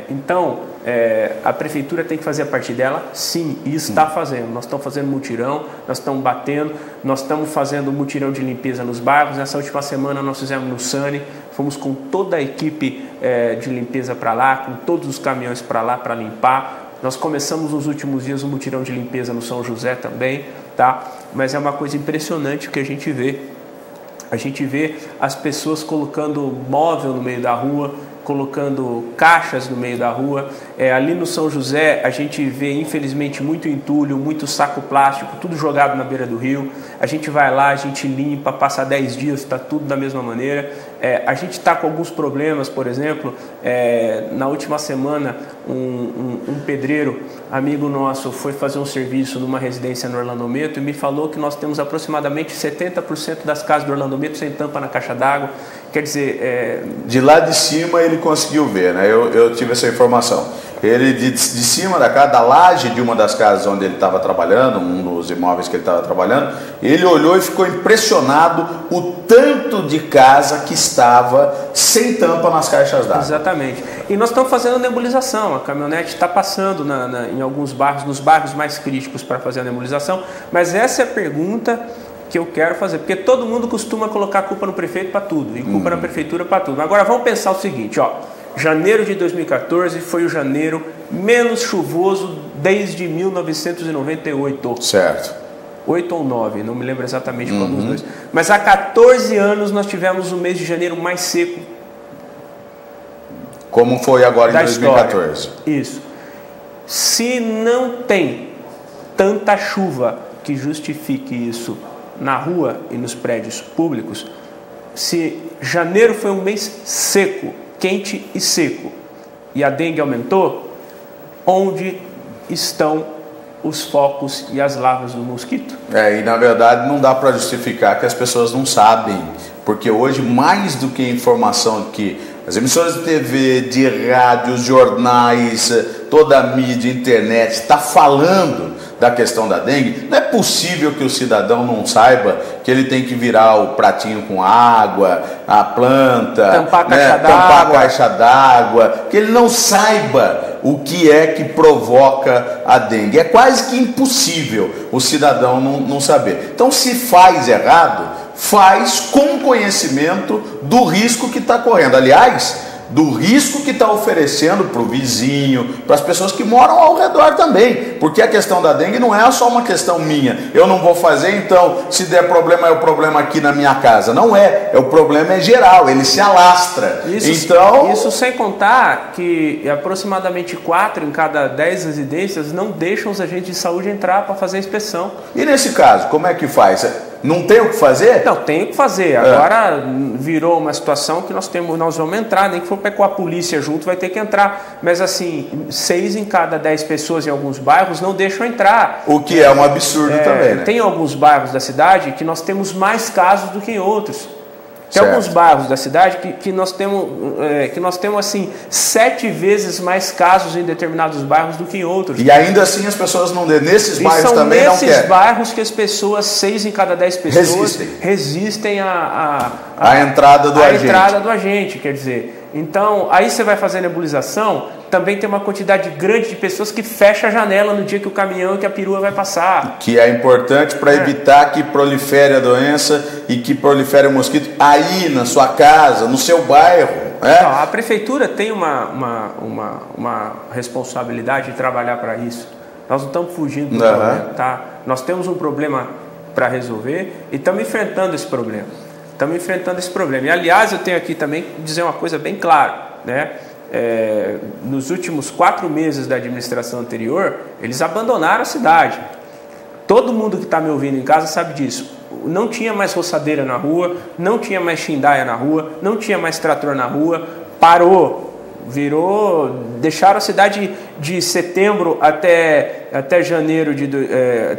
Então, a prefeitura tem que fazer a parte dela, sim, e está fazendo. Nós estamos fazendo mutirão, nós estamos batendo, nós estamos fazendo mutirão de limpeza nos bairros. Nessa última semana nós fizemos no Sani, fomos com toda a equipe de limpeza para lá, com todos os caminhões para lá para limpar. Nós começamos nos últimos dias um mutirão de limpeza no São José também, tá? Mas é uma coisa impressionante que a gente vê. A gente vê as pessoas colocando móvel no meio da rua, colocando caixas no meio da rua. Ali no São José a gente vê infelizmente muito entulho, muito saco plástico, tudo jogado na beira do rio. A gente vai lá, a gente limpa, passa 10 dias, está tudo da mesma maneira. A gente está com alguns problemas, por exemplo, na última semana um pedreiro, amigo nosso, foi fazer um serviço numa residência no Orlando Meto e me falou que nós temos aproximadamente 70% das casas do Orlando Meto sem tampa na caixa d'água. Quer dizer... De lá de cima ele conseguiu ver, né? Eu tive essa informação. Ele de cima da casa, da laje de uma das casas onde ele estava trabalhando, um dos imóveis que ele estava trabalhando, ele olhou e ficou impressionado o tanto de casa que estava sem tampa nas caixas d'água. Exatamente. E nós estamos fazendo nebulização. A caminhonete está passando em alguns bairros, nos bairros mais críticos para fazer a nebulização. Mas essa é a pergunta que eu quero fazer, porque todo mundo costuma colocar a culpa no prefeito para tudo e culpa na prefeitura para tudo. Agora vamos pensar o seguinte, janeiro de 2014 foi o janeiro menos chuvoso desde 1998. Certo. 8 ou 9, não me lembro exatamente qual dos dois. Mas há 14 anos nós tivemos o mês de janeiro mais seco. Como foi agora em 2014. História. Isso. Se não tem tanta chuva que justifique isso na rua e nos prédios públicos, se janeiro foi um mês seco, quente e seco, e a dengue aumentou, onde estão os focos e as larvas do mosquito? E na verdade não dá para justificar que as pessoas não sabem, porque hoje mais do que informação que as emissoras de TV, de rádio, jornais, toda a mídia, internet está falando da questão da dengue, não é possível que o cidadão não saiba que ele tem que virar o pratinho com água, a planta, tampar a caixa d'água, que ele não saiba o que é que provoca a dengue. É quase que impossível o cidadão não saber. Então, se faz errado, faz com conhecimento do risco que está correndo. Aliás, do risco que está oferecendo para o vizinho, para as pessoas que moram ao redor também, porque a questão da dengue não é só uma questão minha, eu não vou fazer, então se der problema é o problema aqui na minha casa, não o problema é geral, ele se alastra. Isso sem contar que aproximadamente 4 em cada 10 residências não deixam os agentes de saúde entrar para fazer a inspeção. E nesse caso, como é que faz? Não tem o que fazer? Não, tem o que fazer. Agora virou uma situação que nós vamos entrar, nem que for com a polícia junto, vai ter que entrar. Mas assim, 6 em cada 10 pessoas em alguns bairros não deixam entrar. O que é um absurdo também, né? Tem alguns bairros da cidade que nós temos mais casos do que em outros. Tem alguns bairros da cidade que nós temos assim 7 vezes mais casos em determinados bairros do que em outros. E ainda assim as pessoas não... Nesses bairros também não querem. São nesses bairros que as pessoas, 6 em cada 10 pessoas, resistem à entrada do agente. Quer dizer, então, aí você vai fazer nebulização, também tem uma quantidade grande de pessoas que fecha a janela no dia que o caminhão e que a perua vai passar. Que é importante para evitar que prolifere a doença e que prolifere o mosquito aí na sua casa, no seu bairro. Então, a prefeitura tem uma responsabilidade de trabalhar para isso. Nós não estamos fugindo do problema, tá? Nós temos um problema para resolver e estamos enfrentando esse problema. E, aliás, eu tenho aqui também que dizer uma coisa bem clara, né? Nos últimos 4 meses da administração anterior, eles abandonaram a cidade. Todo mundo que está me ouvindo em casa sabe disso. Não tinha mais roçadeira na rua, não tinha mais xindaia na rua, não tinha mais trator na rua, parou. Deixaram a cidade de setembro até janeiro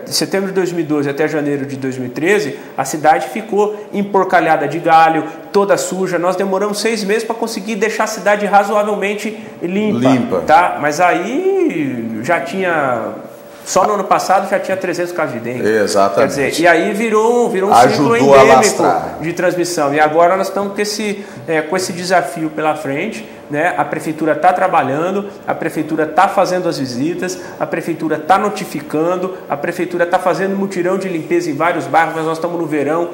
setembro de 2012 até janeiro de 2013, a cidade ficou emporcalhada de galho, toda suja. Nós demoramos 6 meses para conseguir deixar a cidade razoavelmente limpa. Tá? Mas aí já tinha... Só no ano passado já tinha 300 casos de dengue. Exatamente. Quer dizer, e aí virou um ciclo endêmico de transmissão. E agora nós estamos com esse desafio pela frente, né? A prefeitura está trabalhando, a prefeitura está fazendo as visitas, a prefeitura está notificando, a prefeitura está fazendo mutirão de limpeza em vários bairros, mas nós estamos no verão,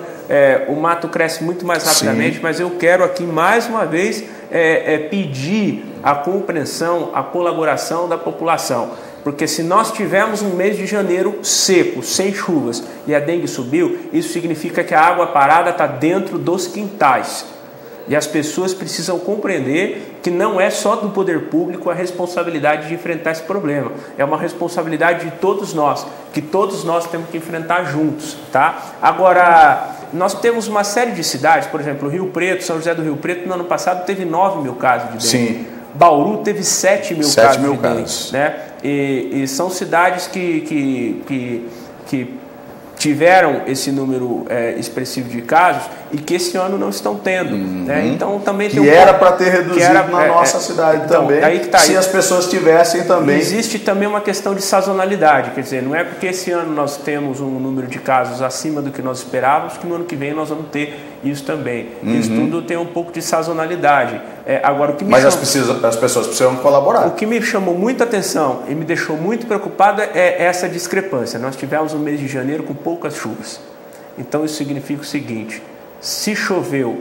o mato cresce muito mais rapidamente. Sim. Mas eu quero aqui mais uma vez pedir a compreensão, a colaboração da população. Porque se nós tivermos um mês de janeiro seco, sem chuvas, e a dengue subiu, isso significa que a água parada está dentro dos quintais. E as pessoas precisam compreender que não é só do poder público a responsabilidade de enfrentar esse problema. É uma responsabilidade de todos nós, que todos nós temos que enfrentar juntos, tá? Agora, nós temos uma série de cidades, por exemplo, Rio Preto, São José do Rio Preto, no ano passado teve 9 mil casos de dengue. Sim. Bauru teve 7 mil casos de dengue, né? E são cidades que tiveram esse número expressivo de casos e que esse ano não estão tendo. Né? Então também tem era para ter reduzido na nossa cidade também, se as pessoas tivessem também. Existe também uma questão de sazonalidade, quer dizer, não é porque esse ano nós temos um número de casos acima do que nós esperávamos que no ano que vem nós vamos ter isso também. Isso tudo tem um pouco de sazonalidade. Agora, o que as pessoas precisam colaborar. O que me chamou muita atenção e me deixou muito preocupado é essa discrepância. Nós tivemos um mês de janeiro com poucas chuvas. Então isso significa o seguinte: se choveu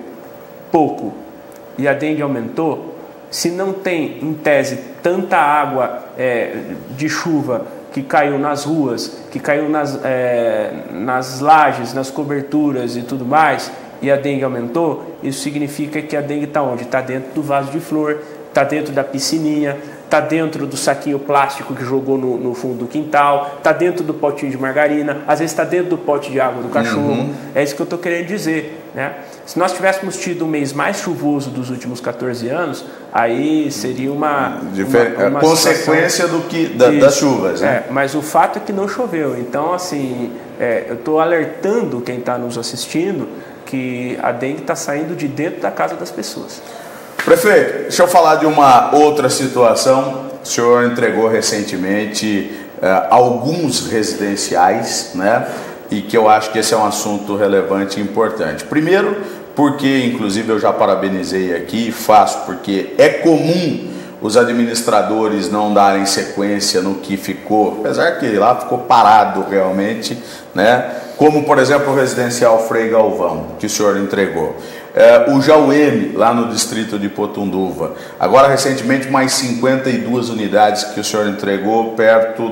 pouco e a dengue aumentou, se não tem, em tese, tanta água de chuva que caiu nas ruas, que caiu nas lajes, nas coberturas e tudo mais, e a dengue aumentou, isso significa que a dengue está onde? Está dentro do vaso de flor, está dentro da piscininha, está dentro do saquinho plástico que jogou no fundo do quintal, está dentro do potinho de margarina, às vezes está dentro do pote de água do cachorro. É isso que eu estou querendo dizer, né? Se nós tivéssemos tido o mês mais chuvoso dos últimos 14 anos, aí seria uma consequência das chuvas, né? Mas o fato é que não choveu. Então, assim, eu estou alertando quem está nos assistindo que a dengue está saindo de dentro da casa das pessoas. Prefeito, deixa eu falar de uma outra situação. O senhor entregou recentemente alguns residenciais, né? E que eu acho que esse é um assunto relevante e importante. Primeiro, porque inclusive eu já parabenizei aqui e faço, porque é comum os administradores não darem sequência no que ficou, apesar que lá ficou parado realmente, né? Como, por exemplo, o residencial Frei Galvão, que o senhor entregou. O Jaueme, lá no distrito de Potunduva. Agora, recentemente, mais 52 unidades que o senhor entregou perto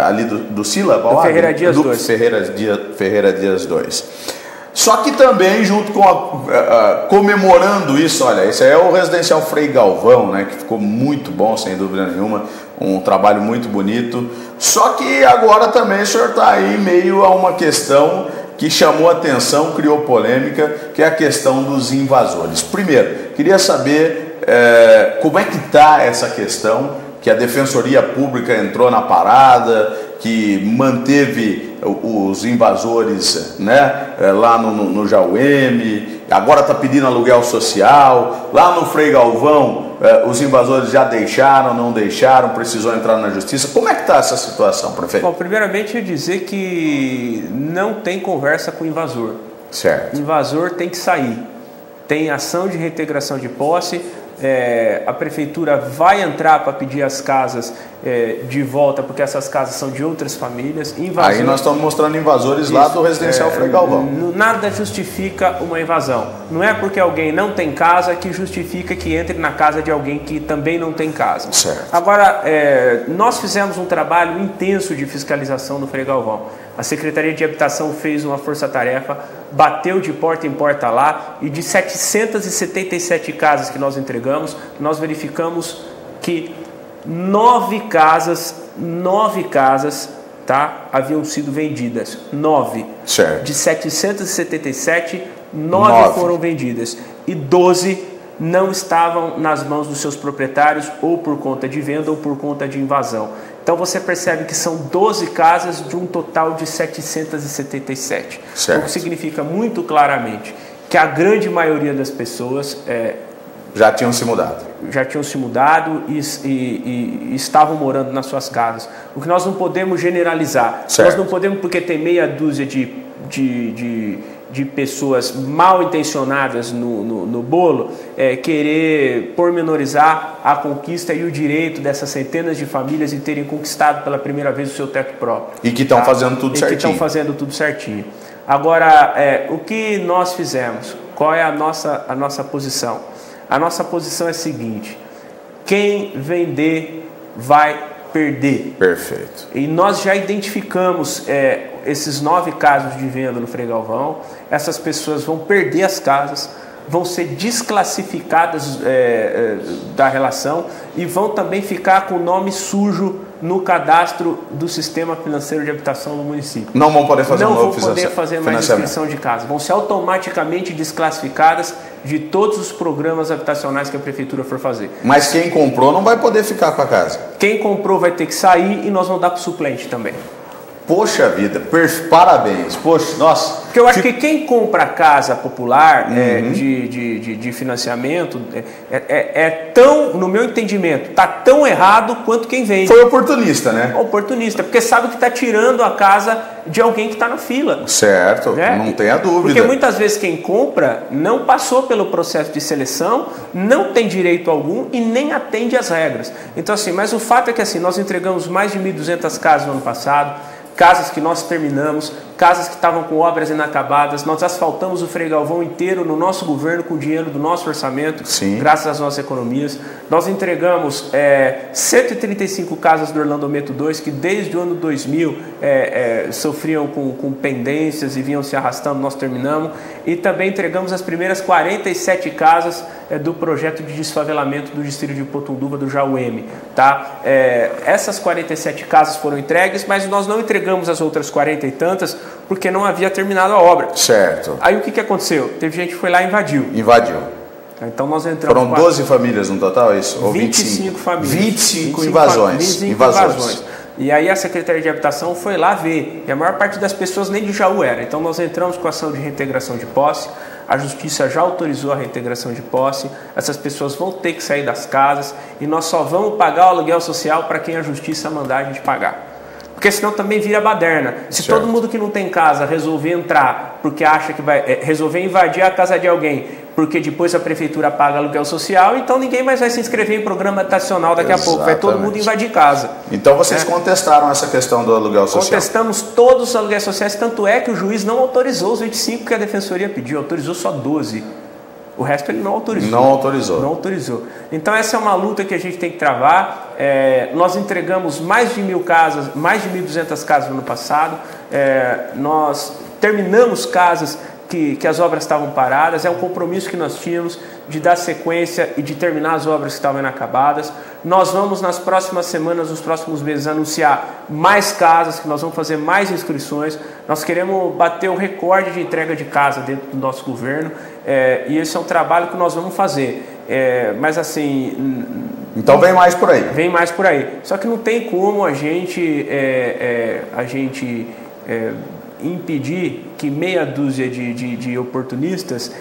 ali do Sila? Do Ferreira Dias 2. Ferreira Dias 2. Só que também, junto com comemorando isso, olha, esse é o residencial Frei Galvão, né, que ficou muito bom, sem dúvida nenhuma, um trabalho muito bonito. Só que agora também o senhor está aí meio a uma questão que chamou atenção, criou polêmica, que é a questão dos invasores. Primeiro, queria saber como é que está essa questão, que a Defensoria Pública entrou na parada, que manteve os invasores, né, lá no Jaueme, agora está pedindo aluguel social. Lá no Frei Galvão, os invasores já deixaram, não deixaram, precisou entrar na justiça. Como é que está essa situação, prefeito? Bom, primeiramente eu dizer que não tem conversa com o invasor. Certo. O invasor tem que sair. Tem ação de reintegração de posse. A prefeitura vai entrar para pedir as casas de volta, porque essas casas são de outras famílias. Aí nós estamos mostrando invasores lá do residencial Frei Galvão. Nada justifica uma invasão. Não é porque alguém não tem casa que justifica que entre na casa de alguém que também não tem casa. Certo. Agora, nós fizemos um trabalho intenso de fiscalização no Frei Galvão. A Secretaria de Habitação fez uma força-tarefa, bateu de porta em porta lá, e de 777 casas que nós entregamos, nós verificamos que 9 casas, tá, haviam sido vendidas. 9. Certo. De 777, 9 foram vendidas. E 12 não estavam nas mãos dos seus proprietários, ou por conta de venda ou por conta de invasão. Então você percebe que são 12 casas de um total de 777. Certo. O que significa muito claramente que a grande maioria das pessoas já tinham se mudado. Já tinham se mudado e estavam morando nas suas casas. O que nós não podemos generalizar. Certo. Nós não podemos, porque tem meia dúzia de pessoas mal intencionadas no bolo, querer pormenorizar a conquista e o direito dessas centenas de famílias em terem conquistado pela primeira vez o seu teto próprio. E que estão fazendo tudo certinho. E que estão fazendo tudo certinho. Agora, o que nós fizemos? Qual é a nossa posição? A nossa posição é a seguinte: quem vender vai perder. Perfeito. E nós já identificamos esses 9 casos de venda no Frei Galvão. Essas pessoas vão perder as casas, vão ser desclassificadas da relação e vão também ficar com o nome sujo no cadastro do Sistema Financeiro de Habitação do município. Não vão poder fazer Não vão poder fazer mais inscrição de casa. Vão ser automaticamente desclassificadas de todos os programas habitacionais que a prefeitura for fazer. Mas quem comprou não vai poder ficar com a casa. Quem comprou vai ter que sair e nós vamos dar para o suplente também. Poxa vida, parabéns. Poxa, nossa. Porque eu acho que quem compra casa popular de financiamento tão, no meu entendimento, está tão errado quanto quem vende. Foi oportunista, né? Oportunista, porque sabe que está tirando a casa de alguém que está na fila. Certo, não tenha dúvida. Porque muitas vezes quem compra não passou pelo processo de seleção, não tem direito algum e nem atende às regras. Então assim, mas o fato é que assim, nós entregamos mais de 1.200 casas no ano passado, casas que nós terminamos, casas que estavam com obras inacabadas. Nós asfaltamos o Frei Galvão inteiro no nosso governo com o dinheiro do nosso orçamento, graças às nossas economias. Nós entregamos 135 casas do Orlando Meto 2 que desde o ano 2000 sofriam com pendências e vinham se arrastando, nós terminamos. E também entregamos as primeiras 47 casas do projeto de desfavelamento do distrito de Potunduva, do Jaueme. Tá? Essas 47 casas foram entregues, mas nós não entregamos as outras 40 e tantas porque não havia terminado a obra. Certo. Aí o que aconteceu? Teve gente que foi lá e invadiu. Então nós entramos. Foram 12 famílias no total, é isso? Ou 25 famílias. 25 invasões. Invasões. E aí a Secretaria de Habitação foi lá ver. E a maior parte das pessoas nem de Jaú era. Então nós entramos com a ação de reintegração de posse. A Justiça já autorizou a reintegração de posse. Essas pessoas vão ter que sair das casas. E nós só vamos pagar o aluguel social para quem a Justiça mandar a gente pagar. Porque senão também vira baderna. Se todo mundo que não tem casa resolver entrar porque acha que vai resolver invadir a casa de alguém, porque depois a prefeitura paga aluguel social, então ninguém mais vai se inscrever em programa habitacional daqui a pouco. Vai todo mundo invadir casa. Então vocês contestaram essa questão do aluguel social? Contestamos todos os aluguéis sociais, tanto é que o juiz não autorizou os 25 que a Defensoria pediu, autorizou só 12. O resto ele não autorizou. Não autorizou. Então essa é uma luta que a gente tem que travar. Nós entregamos mais de 1.000 casas, mais de 1.200 casas no ano passado. Nós terminamos casas que as obras estavam paradas. É um compromisso que nós tínhamos de dar sequência e de terminar as obras que estavam inacabadas. Nós vamos nas próximas semanas, nos próximos meses, anunciar mais casas, que nós vamos fazer mais inscrições. Nós queremos bater o recorde de entrega de casa dentro do nosso governo. E esse é um trabalho que nós vamos fazer. Mas assim, Então vem mais por aí. Vem mais por aí. Só que não tem como a gente impedir que meia dúzia de oportunistas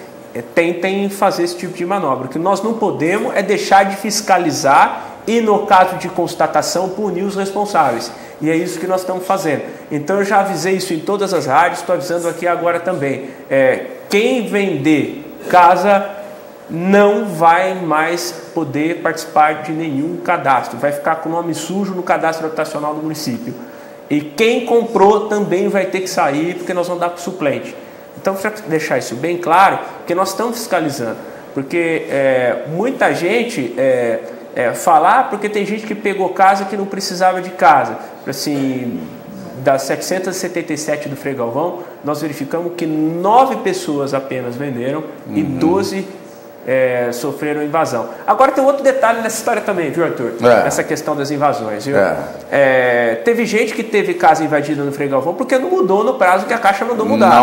tentem fazer esse tipo de manobra. O que nós não podemos é deixar de fiscalizar e, no caso de constatação, punir os responsáveis. E é isso que nós estamos fazendo. Então eu já avisei isso em todas as rádios, estou avisando aqui agora também. Quem vender casa não vai mais poder participar de nenhum cadastro. Vai ficar com o nome sujo no cadastro habitacional do município. E quem comprou também vai ter que sair, porque nós vamos dar para o suplente. Então, para deixar isso bem claro, porque nós estamos fiscalizando. Porque muita gente falar, porque tem gente que pegou casa que não precisava de casa. Assim, das 777 do Frei Galvão, nós verificamos que 9 pessoas apenas venderam e 12 sofreram invasão. Agora tem outro detalhe nessa história também, viu, Arthur? Essa questão das invasões, viu? Teve gente que teve casa invadida no Frei Galvão porque não mudou no prazo que a Caixa mandou mudar.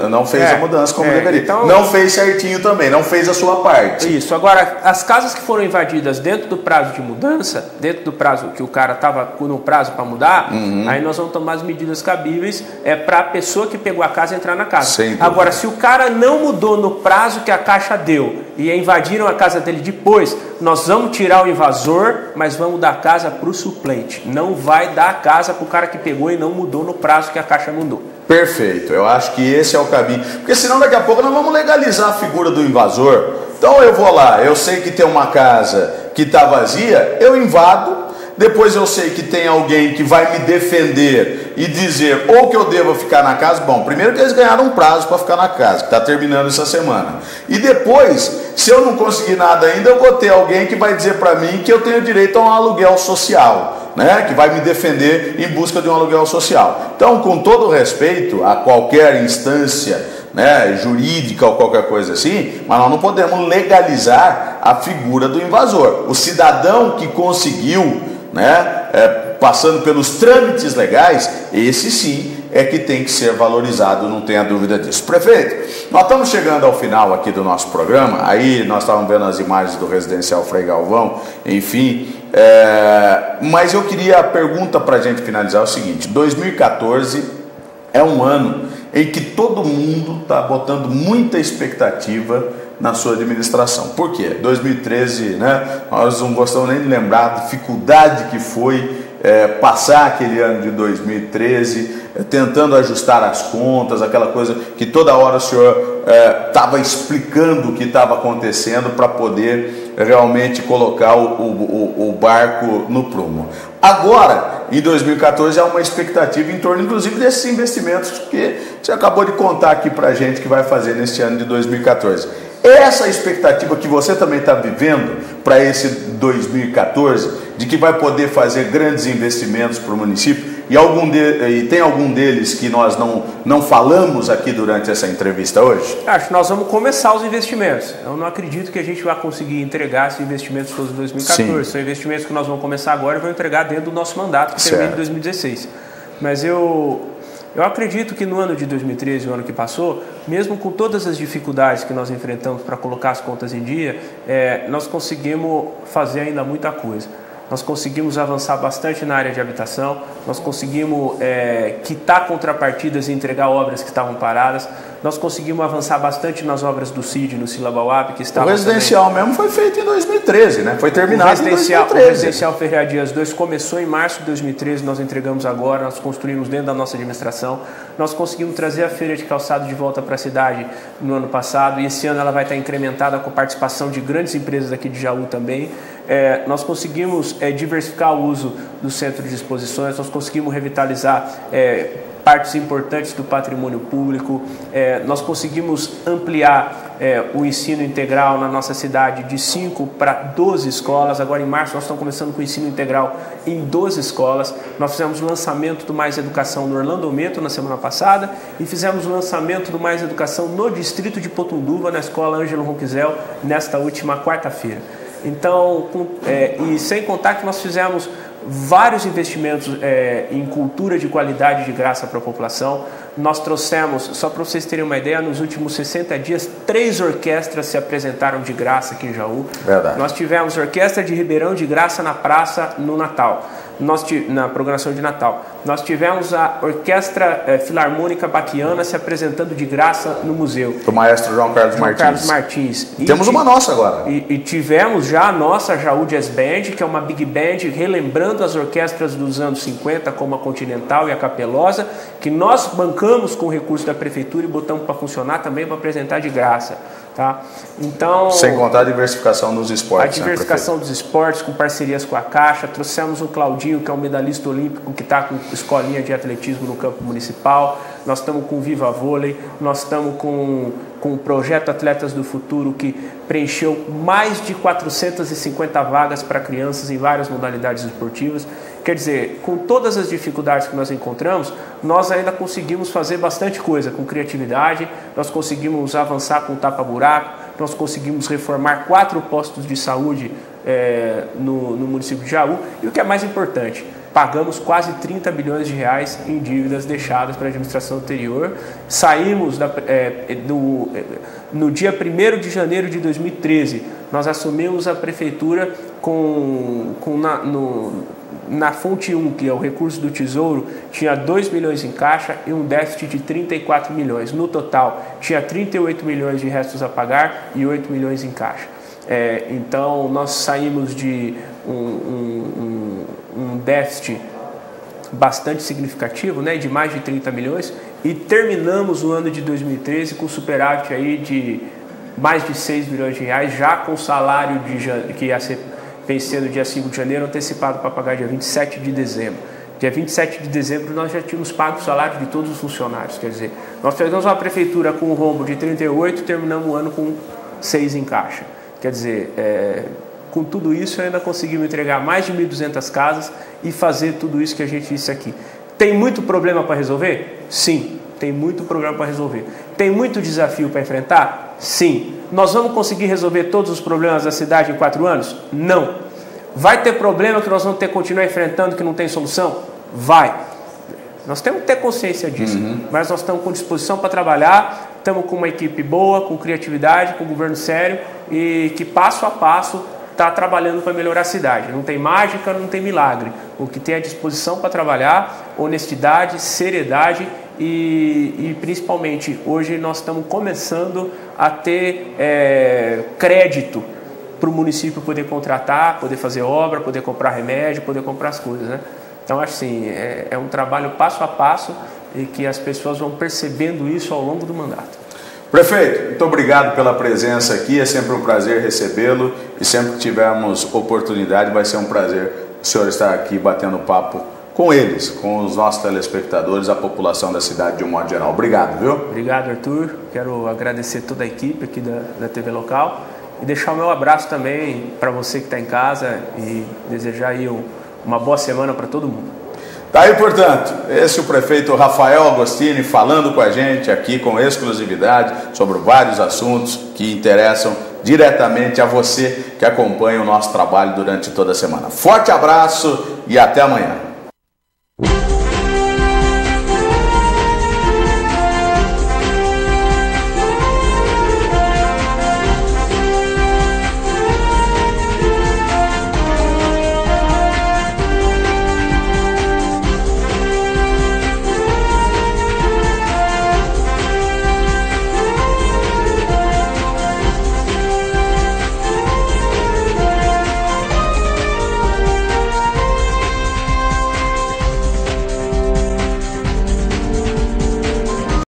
Não fez a mudança como deveria. Então, não fez certinho também, não fez a sua parte. Isso. Agora, as casas que foram invadidas dentro do prazo de mudança, dentro do prazo que o cara estava no prazo para mudar, aí nós vamos tomar as medidas cabíveis para a pessoa que pegou a casa entrar na casa. Agora, se o cara não mudou no prazo que a Caixa deu e invadiram a casa dele depois, nós vamos tirar o invasor, mas vamos dar a casa para o suplente. Não vai dar a casa para o cara que pegou e não mudou no prazo que a Caixa mandou. Perfeito, eu acho que esse é o caminho. Porque senão daqui a pouco nós vamos legalizar a figura do invasor. Então eu vou lá, eu sei que tem uma casa que está vazia, eu invado. Depois eu sei que tem alguém que vai me defender e dizer ou que eu devo ficar na casa. Bom, primeiro que eles ganharam um prazo para ficar na casa, que está terminando essa semana. E depois, se eu não conseguir nada ainda, eu vou ter alguém que vai dizer para mim que eu tenho direito a um aluguel social, né? Que vai me defender em busca de um aluguel social. Então, com todo respeito a qualquer instância, né, jurídica ou qualquer coisa assim, mas nós não podemos legalizar a figura do invasor. O cidadão que conseguiu, passando pelos trâmites legais, esse sim é que tem que ser valorizado, não tenha dúvida disso. Prefeito, nós estamos chegando ao final aqui do nosso programa, aí nós estávamos vendo as imagens do residencial Frei Galvão, enfim, mas eu queria a pergunta para a gente finalizar o seguinte: 2014 é um ano em que todo mundo está botando muita expectativa na sua administração. Por quê? 2013, nós não gostamos nem de lembrar a dificuldade que foi passar aquele ano de 2013, tentando ajustar as contas, aquela coisa que toda hora o senhor estava explicando o que estava acontecendo para poder realmente colocar o barco no prumo. Agora, em 2014, há uma expectativa em torno, inclusive, desses investimentos que você acabou de contar aqui para a gente que vai fazer neste ano de 2014. Essa expectativa que você também está vivendo para esse 2014, de que vai poder fazer grandes investimentos para o município, e tem algum deles que nós não falamos aqui durante essa entrevista hoje? Acho que nós vamos começar os investimentos. Eu não acredito que a gente vai conseguir entregar esses investimentos todos em 2014. Sim. São investimentos que nós vamos começar agora e vamos entregar dentro do nosso mandato, que termina em 2016. Mas eu acredito que no ano de 2013, o ano que passou, mesmo com todas as dificuldades que nós enfrentamos para colocar as contas em dia, nós conseguimos fazer ainda muita coisa. Nós conseguimos avançar bastante na área de habitação, nós conseguimos quitar contrapartidas e entregar obras que estavam paradas, nós conseguimos avançar bastante nas obras do CID, no Sila Bauab, que estavam... O residencial também mesmo foi feito em 2013, né? Foi terminado em 2013. O residencial Ferreira Dias 2 começou em março de 2013, nós entregamos agora, nós construímos dentro da nossa administração, nós conseguimos trazer a feira de calçado de volta para a cidade no ano passado, e esse ano ela vai estar incrementada com a participação de grandes empresas aqui de Jaú também. Nós conseguimos diversificar o uso do centro de exposições, nós conseguimos revitalizar partes importantes do patrimônio público, nós conseguimos ampliar o ensino integral na nossa cidade de 5 para 12 escolas. Agora em março nós estamos começando com o ensino integral em 12 escolas. Nós fizemos o lançamento do Mais Educação no Orlando Metro na semana passada e fizemos o lançamento do Mais Educação no distrito de Potunduva, na escola Ângelo Ronquisel, nesta última quarta-feira. Então, e sem contar que nós fizemos vários investimentos em cultura de qualidade de graça para a população. Nós trouxemos, só para vocês terem uma ideia, nos últimos 60 dias, 3 orquestras se apresentaram de graça aqui em Jaú. Verdade. Nós tivemos a Orquestra de Ribeirão de graça na praça no Natal, na programação de Natal. Nós tivemos a Orquestra Filarmônica Baquiana se apresentando de graça no museu. Do maestro João Carlos Martins. Temos uma nossa agora. E tivemos já a nossa Jaú Jazz Band, que é uma big band relembrando as orquestras dos anos 50, como a Continental e a Capelosa, que nós bancamos com o recurso da prefeitura e botamos para funcionar também para apresentar de graça. Tá? Então, sem contar a diversificação dos esportes. A diversificação dos esportes, com parcerias com a Caixa. Trouxemos o Claudinho, que é um medalhista olímpico, que está com escolinha de atletismo no campo municipal. Nós estamos com o Viva Vôlei. Nós estamos com o Projeto Atletas do Futuro, que preencheu mais de 450 vagas para crianças em várias modalidades esportivas. Quer dizer, com todas as dificuldades que nós encontramos, nós ainda conseguimos fazer bastante coisa com criatividade, nós conseguimos avançar com tapa-buraco, nós conseguimos reformar 4 postos de saúde no município de Jaú, e o que é mais importante, pagamos quase 30 bilhões de reais em dívidas deixadas para a administração anterior. Saímos no dia 1º de janeiro de 2013, nós assumimos a prefeitura na fonte 1, que é o recurso do Tesouro, tinha 2 milhões em caixa e um déficit de 34 milhões. No total, tinha 38 milhões de restos a pagar e 8 milhões em caixa. Então, nós saímos de um déficit bastante significativo, né, de mais de 30 milhões, e terminamos o ano de 2013 com superávit aí de mais de 6 milhões de reais, já com salário que ia ser vencer no dia 5 de janeiro, antecipado para pagar dia 27 de dezembro. Dia 27 de dezembro nós já tínhamos pago o salário de todos os funcionários, quer dizer, nós pegamos uma prefeitura com um rombo de 38 e terminamos o ano com 6 em caixa. Quer dizer, com tudo isso ainda conseguimos entregar mais de 1.200 casas e fazer tudo isso que a gente disse aqui. Tem muito problema para resolver? Sim, tem muito problema para resolver. Tem muito desafio para enfrentar? Sim. Nós vamos conseguir resolver todos os problemas da cidade em 4 anos? Não. Vai ter problema que nós vamos ter que continuar enfrentando que não tem solução? Vai. Nós temos que ter consciência disso, mas nós estamos com disposição para trabalhar, estamos com uma equipe boa, com criatividade, com um governo sério e que passo a passo está trabalhando para melhorar a cidade. Não tem mágica, não tem milagre. O que tem é disposição para trabalhar, honestidade, seriedade e principalmente hoje nós estamos começando a ter crédito para o município poder contratar, poder fazer obra, poder comprar remédio, poder comprar as coisas, né? Então acho assim, é um trabalho passo a passo e que as pessoas vão percebendo isso ao longo do mandato. Prefeito, muito obrigado pela presença aqui, é sempre um prazer recebê-lo e sempre que tivermos oportunidade vai ser um prazer o senhor estar aqui batendo papo com eles, com os nossos telespectadores, a população da cidade de um modo geral. Obrigado, viu? Obrigado, Arthur. Quero agradecer toda a equipe aqui da TV Local e deixar o meu abraço também para você que está em casa e desejar aí uma boa semana para todo mundo. Tá aí, portanto, esse é o prefeito Rafael Agostini falando com a gente aqui com exclusividade sobre vários assuntos que interessam diretamente a você que acompanha o nosso trabalho durante toda a semana. Forte abraço e até amanhã.